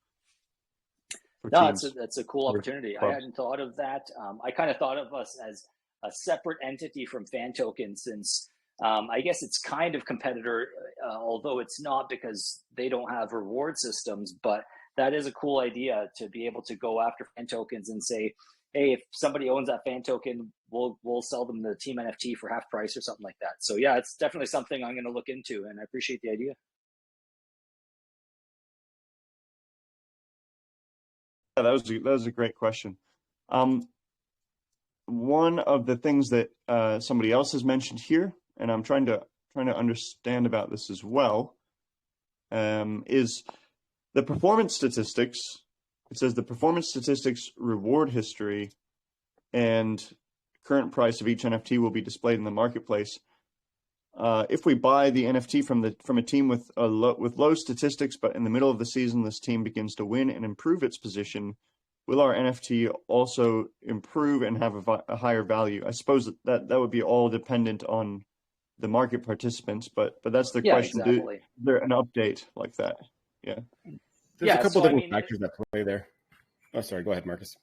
S2: that's a cool opportunity. I hadn't thought of that. I kind of thought of us as a separate entity from fan tokens, since I guess it's kind of competitor, although it's not, because they don't have reward systems. But that is a cool idea, to be able to go after fan tokens and say, hey, if somebody owns that fan token, we'll sell them the team NFT for half price or something like that. So yeah, it's definitely something I'm going to look into, and I appreciate the idea.
S1: Yeah, that was a great question. One of the things that somebody else has mentioned here, and I'm trying to understand about this as well, is the performance statistics. It says the performance statistics, reward history, and current price of each NFT will be displayed in the marketplace. If we buy the NFT from a team with low statistics, but in the middle of the season this team begins to win and improve its position, will our NFT also improve and have a higher value? I suppose that would be all dependent on the market participants, but that's the question.
S2: Exactly.
S1: Is there an update like that? Yeah.
S3: There's a couple different factors that play there. Oh, sorry. Go ahead, Marcus.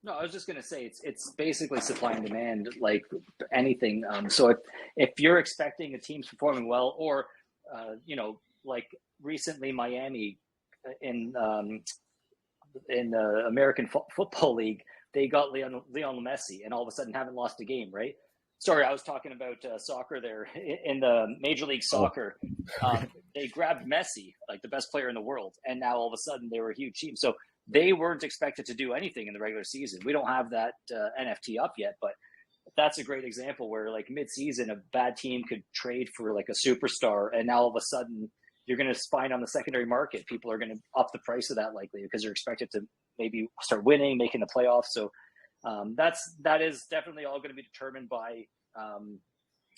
S2: No, I was just going to say it's basically supply and demand, like anything. So if you're expecting a team's performing well, or like recently Miami in the American Football League, they got Lionel Messi, and all of a sudden haven't lost a game, right? Sorry, I was talking about soccer there. In the Major League Soccer. They grabbed Messi, like the best player in the world, and now all of a sudden they were a huge team. So they weren't expected to do anything in the regular season. We don't have that NFT up yet, but that's a great example where, like, mid-season, a bad team could trade for like a superstar, and now all of a sudden you're going to find on the secondary market, people are going to up the price of that likely because they're expected to maybe start winning, making the playoffs. So that is definitely all going to be determined by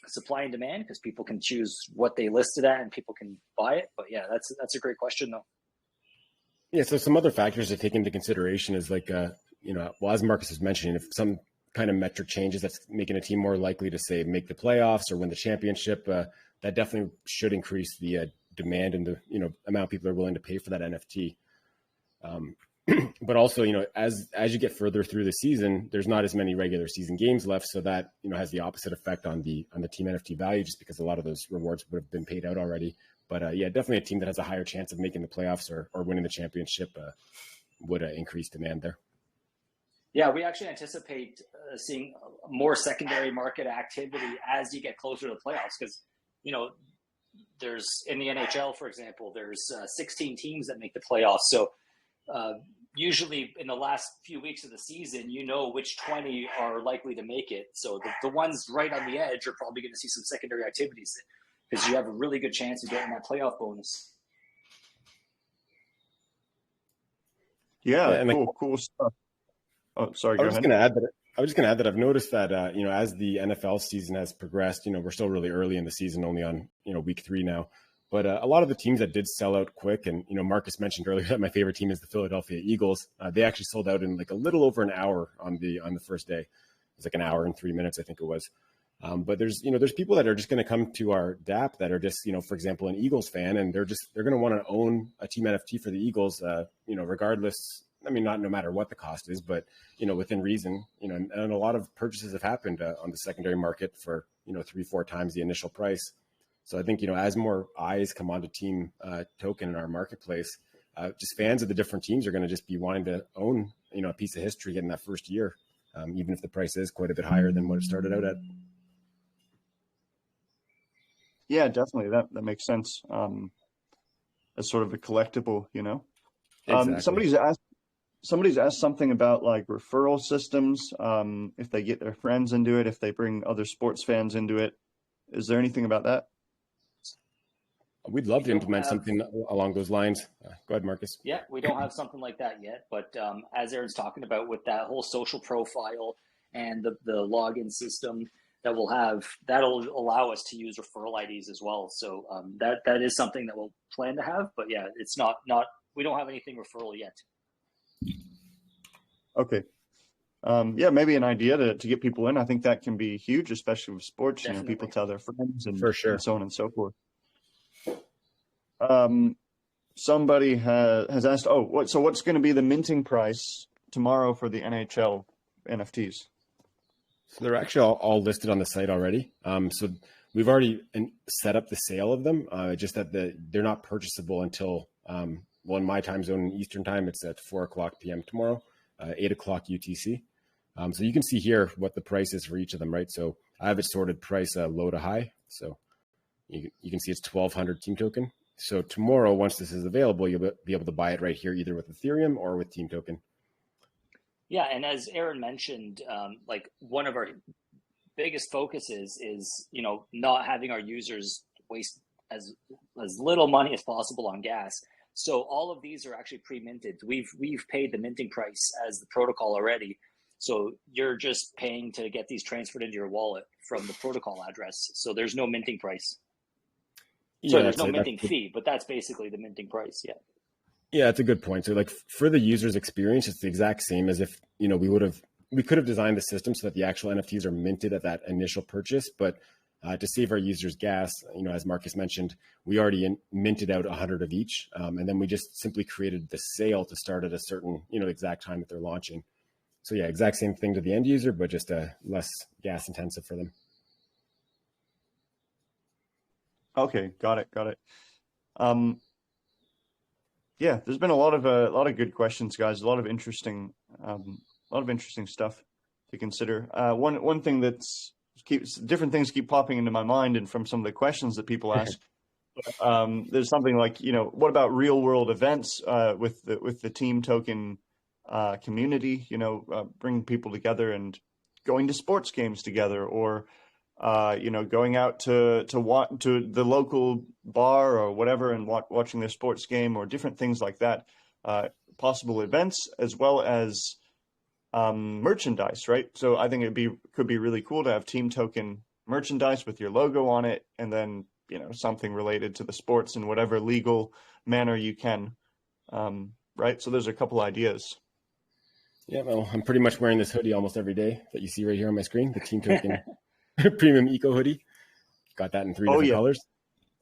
S2: supply and demand, because people can choose what they listed at and people can buy it. But yeah, that's a great question though.
S3: Yeah, so some other factors to take into consideration is like, well, as Marcus was mentioning, if some kind of metric changes that's making a team more likely to, say, make the playoffs or win the championship, that definitely should increase the demand and the amount people are willing to pay for that NFT. But also, as you get further through the season, there's not as many regular season games left, so that has the opposite effect on the team NFT value, just because a lot of those rewards would have been paid out already. But yeah, definitely a team that has a higher chance of making the playoffs or winning the championship would increase demand there.
S2: Yeah, we actually anticipate seeing more secondary market activity as you get closer to the playoffs, because there's, in the NHL, for example, there's 16 teams that make the playoffs. So usually in the last few weeks of the season, which 20 are likely to make it. So the ones right on the edge are probably going to see some secondary activities, because you have a really good chance of getting that playoff bonus.
S1: Yeah, cool stuff. Oh, sorry.
S3: I was just going to add that I've noticed that as the NFL season has progressed, we're still really early in the season, only on week 3 now. But a lot of the teams that did sell out quick, and Marcus mentioned earlier that my favorite team is the Philadelphia Eagles. They actually sold out in like a little over an hour on the first day. It was like an hour and 3 minutes, I think it was. But there's people that are just going to come to our DApp that are just, for example, an Eagles fan, and they're going to want to own a team NFT for the Eagles, regardless. I mean, not no matter what the cost is, but, within reason, and a lot of purchases have happened on the secondary market for, 3-4 times the initial price. So I think, as more eyes come onto Team Token in our marketplace, just fans of the different teams are going to just be wanting to own, a piece of history in that first year, even if the price is quite a bit higher than what it started out at.
S1: Yeah, definitely. That makes sense. As sort of a collectible,
S3: Exactly.
S1: Somebody's asked something about like referral systems. If they get their friends into it, if they bring other sports fans into it, is there anything about that?
S3: We'd love to
S2: don't
S3: implement
S2: have
S3: something along those lines. Go ahead, Marcus.
S2: Yeah, we don't have something like that yet, but as Aaron's talking about with that whole social profile and the login system that we'll have, that'll allow us to use referral IDs as well. So that is something that we'll plan to have, but yeah, it's not we don't have anything referral yet.
S1: Okay. Yeah, maybe an idea to get people in. I think that can be huge, especially with sports.
S2: Definitely.
S1: People tell their friends and,
S3: For sure.
S1: and so on and so forth. Somebody has asked, what's going to be the minting price tomorrow for the NHL NFTs?
S3: So they're actually all listed on the site already. So we've already set up the sale of them, just that they're not purchasable until, in my time zone, Eastern time, it's at 4:00 p.m. tomorrow, 8:00 UTC. So you can see here what the price is for each of them, right? So I have it sorted price low to high. So you can see it's 1,200 Team Token. So tomorrow, once this is available, you'll be able to buy it right here, either with Ethereum or with Team Token.
S2: Yeah, and as Aaron mentioned, like one of our biggest focuses is not having our users waste as little money as possible on gas. So all of these are actually pre-minted. We've paid the minting price as the protocol already. So you're just paying to get these transferred into your wallet from the protocol address. So there's no minting price. So there's no minting fee, but that's basically the minting price. Yeah.
S3: Yeah, that's a good point. So like for the user's experience, it's the exact same as if, we could have designed the system so that the actual NFTs are minted at that initial purchase, but to save our users gas, as Marcus mentioned, we already minted out 100 of each. And then we just simply created the sale to start at a certain, exact time that they're launching. So yeah, exact same thing to the end user, but just less gas intensive for them.
S1: Okay, got it. Yeah, there's been a lot of good questions, guys. A lot of interesting stuff to consider. One thing different things keep popping into my mind, and from some of the questions that people ask, there's something like, what about real world events with the Team Token community? Bringing people together and going to sports games together, or going out to the local bar or whatever and watching their sports game, or different things like that. Possible events as well as merchandise, right? So I think could be really cool to have Team Token merchandise with your logo on it, and then something related to the sports in whatever legal manner you can. Right? So there's a couple ideas.
S3: Yeah, well, I'm pretty much wearing this hoodie almost every day that you see right here on my screen, the Team Token Premium Eco hoodie. Got that in 3 different colors.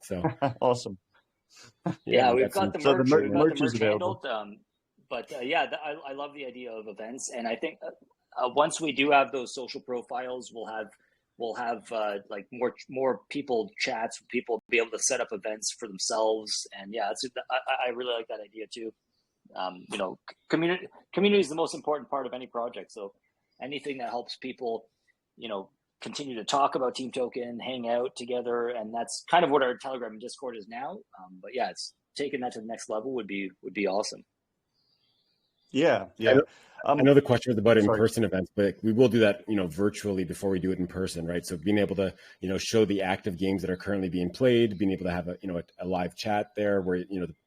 S3: So
S1: awesome.
S2: Yeah, we've got the merch.
S1: So the merch is
S2: handled. But I love the idea of events, and I think once we do have those social profiles, we'll have like more people chats. People be able to set up events for themselves, and yeah, I really like that idea too. Community is the most important part of any project. So anything that helps people, continue to talk about Team Token, hang out together, and that's kind of what our Telegram and Discord is now. But yeah, it's taking that to the next level would be awesome.
S1: Yeah.
S3: I know the question was about in-person events, but we will do that, virtually before we do it in person, right? So being able to, show the active games that are currently being played, being able to have a live chat there where,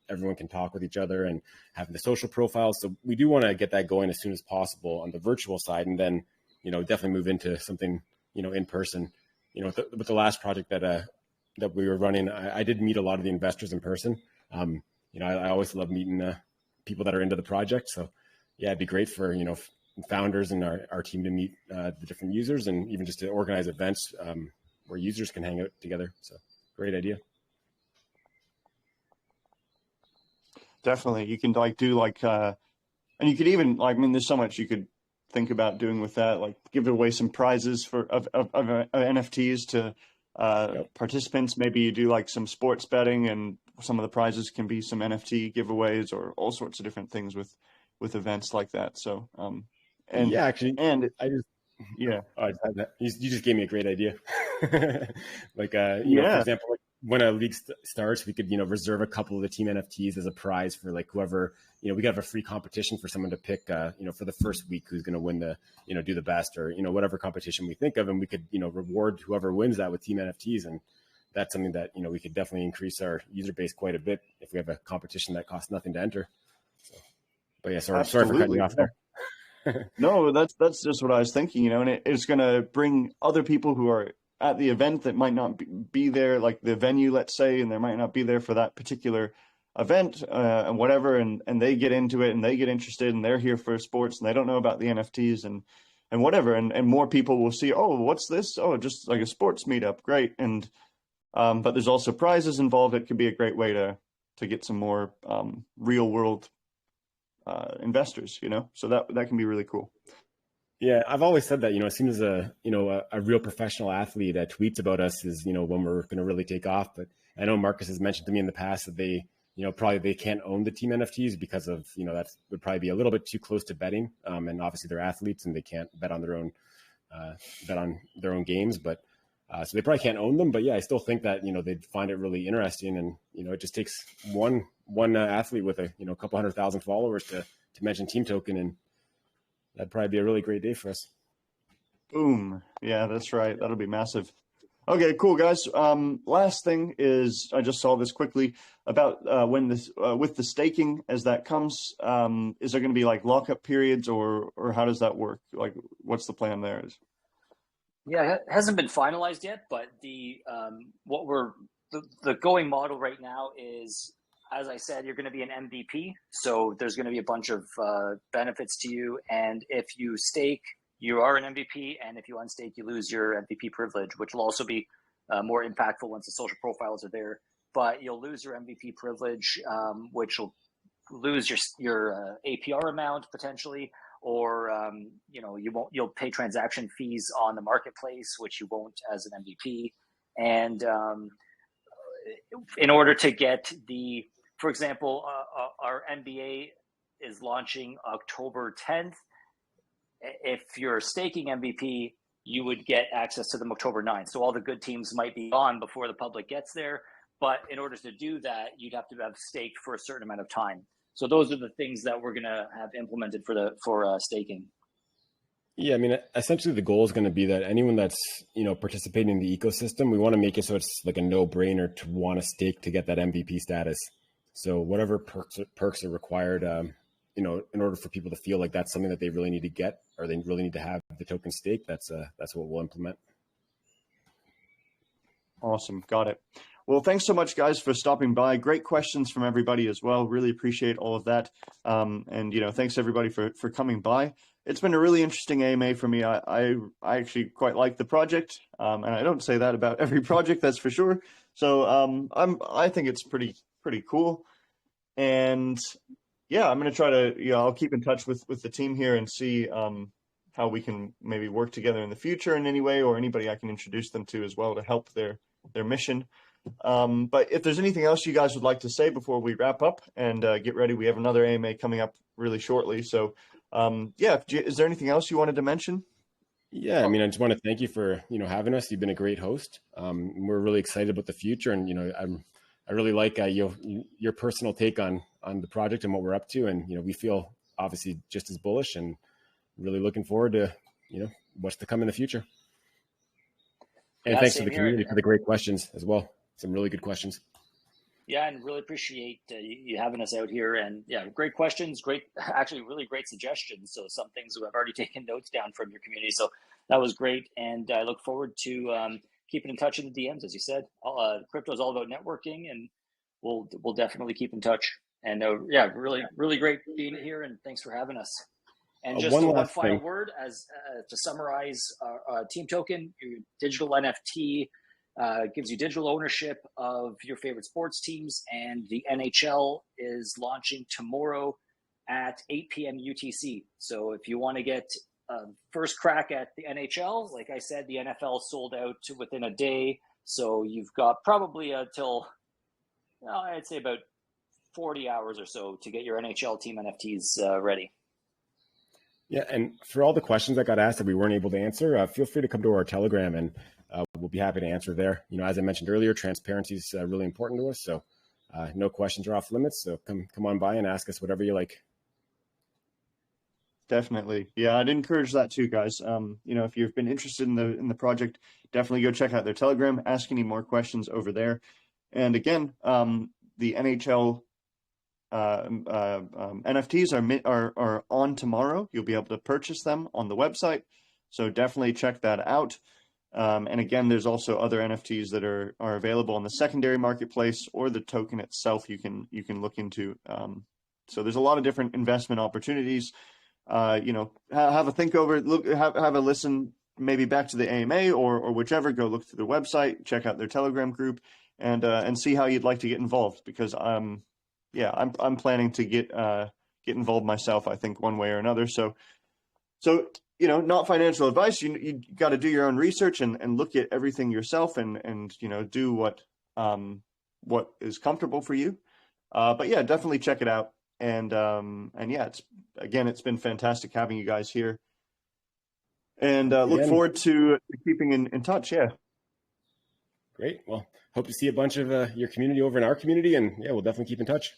S3: everyone can talk with each other, and having the social profiles. So we do want to get that going as soon as possible on the virtual side, and then, definitely move into something, in person. With the last project that we were running, I did meet a lot of the investors in person. I always love meeting people that are into the project. So yeah, it'd be great for, founders and our team to meet the different users, and even just to organize events where users can hang out together. So great idea.
S1: Definitely. You can like do like, and you could even like, I mean, there's so much you could think about doing with that, like give away some prizes of NFTs to participants. Maybe you do like some sports betting, and some of the prizes can be some NFT giveaways or all sorts of different things with events like that. So, and
S3: yeah, actually,
S1: and
S3: I just
S1: yeah,
S3: oh, I just had that. You just gave me a great idea. Like, you know, for
S1: yeah,
S3: example, like when a league starts, we could, you know, reserve a couple of the team NFTs as a prize for like whoever, you know, we could have a free competition for someone to pick, you know, for the first week who's going to win the, you know, do the best, or, you know, whatever competition we think of. And we could, you know, reward whoever wins that with team NFTs. And that's something that, you know, we could definitely increase our user base quite a bit if we have a competition that costs nothing to enter. So, but yeah, sorry for cutting you off there.
S1: No, that's just what I was thinking, you know, and it's going to bring other people who are at the event that might not be there, like the venue, let's say, and they might not be there for that particular event and whatever, and they get into it and they get interested and they're here for sports and they don't know about the NFTs and whatever, and more people will see, oh, what's this? Oh, just like a sports meetup, great. And but there's also prizes involved. It could be a great way to get some more real world investors, you know, so that can be really cool.
S3: Yeah, I've always said that, you know, as soon as a real professional athlete that tweets about us is, you know, when we're going to really take off. But I know Marcus has mentioned to me in the past that they, you know, probably they can't own the team NFTs because of, you know, that would probably be a little bit too close to betting. And obviously they're athletes and they can't bet on their own games. But so they probably can't own them. But yeah, I still think that, you know, they'd find it really interesting. And, you know, it just takes one athlete with a, you know, a couple 100,000 followers to mention TeamToken, and that'd probably be a really great day for us.
S1: Boom. Yeah, that's right. That'll be massive. Okay, cool, guys. Last thing is, I just saw this quickly about when this with the staking as that comes. Is there going to be like lockup periods, or how does that work? Like, what's the plan there?
S2: Yeah, it hasn't been finalized yet, but the going model right now is, as I said, you're going to be an MVP. So there's going to be a bunch of benefits to you. And if you stake, you are an MVP. And if you unstake, you lose your MVP privilege, which will also be more impactful once the social profiles are there. But you'll lose your MVP privilege, which will lose your APR amount potentially, or you know, you'll pay transaction fees on the marketplace, which you won't as an MVP. And in order to get the, for example, our NBA is launching October 10th. If you're staking MVP, you would get access to them October 9th. So all the good teams might be on before the public gets there. But in order to do that, you'd have to have staked for a certain amount of time. So those are the things that we're going to have implemented for staking.
S3: Yeah, I mean, essentially the goal is going to be that anyone that's, you know, participating in the ecosystem, we want to make it so it's like a no-brainer to want to stake to get that MVP status. So whatever perks are required, you know, in order for people to feel like that's something that they really need to get, or they really need to have the token stake, that's what we'll implement.
S1: Awesome. Got it. Well, thanks so much, guys, for stopping by. Great questions from everybody as well. Really appreciate all of that. And, you know, thanks everybody for coming by. It's been a really interesting AMA for me. I actually quite like the project. And I don't say that about every project, that's for sure. So I think it's pretty cool. And yeah, I'm going to try to, you know, I'll keep in touch with the team here and see how we can maybe work together in the future in any way, or anybody I can introduce them to as well to help their mission. But if there's anything else you guys would like to say before we wrap up and get ready, we have another AMA coming up really shortly. So yeah, is there anything else you wanted to mention?
S3: Yeah, I mean, I just want to thank you for, you know, having us. You've been a great host. We're really excited about the future, and, you know, I really like your personal take on the project and what we're up to, and, you know, we feel obviously just as bullish and really looking forward to, you know, what's to come in the future. And thanks to the community for the great questions as well. Some really good questions.
S2: Yeah, and really appreciate you having us out here. And yeah, great questions, actually really great suggestions. So some things I've already taken notes down from your community. So that was great. And I look forward to keeping in touch in the DMs, as you said. Crypto is all about networking, and we'll definitely keep in touch. And yeah, really great being here. And thanks for having us. And just
S3: one
S2: one
S3: last
S2: final
S3: thing.
S2: word as to summarize TeamToken, your digital NFT gives you digital ownership of your favorite sports teams, and the NHL is launching tomorrow at 8 p.m. UTC. So if you want to get first crack at the NHL, like I said, the NFL sold out within a day. So you've got probably till, I'd say about 40 hours or so to get your NHL team NFTs ready.
S3: Yeah, and for all the questions that got asked that we weren't able to answer, feel free to come to our Telegram, and we'll be happy to answer there. As I mentioned earlier, transparency is really important to us, so no questions are off limits. So come on by and ask us whatever you like.
S1: Definitely. Yeah, I'd encourage that too, guys. If you've been interested in the project, definitely go check out their Telegram, ask any more questions over there. And again, the NHL NFTs are on tomorrow. You'll be able to purchase them on the website, so definitely check that out. And again, there's also other NFTs that are available on the secondary marketplace or the token itself. You can look into. So there's a lot of different investment opportunities. Have a think over it. Look, have a listen, maybe back to the AMA or whichever. Go look through the website, check out their Telegram group, and see how you'd like to get involved. Because I'm planning to get involved myself. I think one way or another. So not financial advice. You got to do your own research and look at everything yourself and do what is comfortable for you. But yeah, definitely check it out. And yeah, it's been fantastic having you guys here. And look forward to keeping in touch. Yeah.
S3: Great. Well, hope to see a bunch of your community over in our community, and yeah, we'll definitely keep in touch.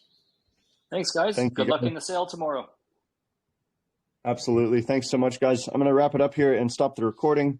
S2: Thanks, guys. Good luck in the sale tomorrow.
S1: Absolutely. Thanks so much, guys. I'm going to wrap it up here and stop the recording.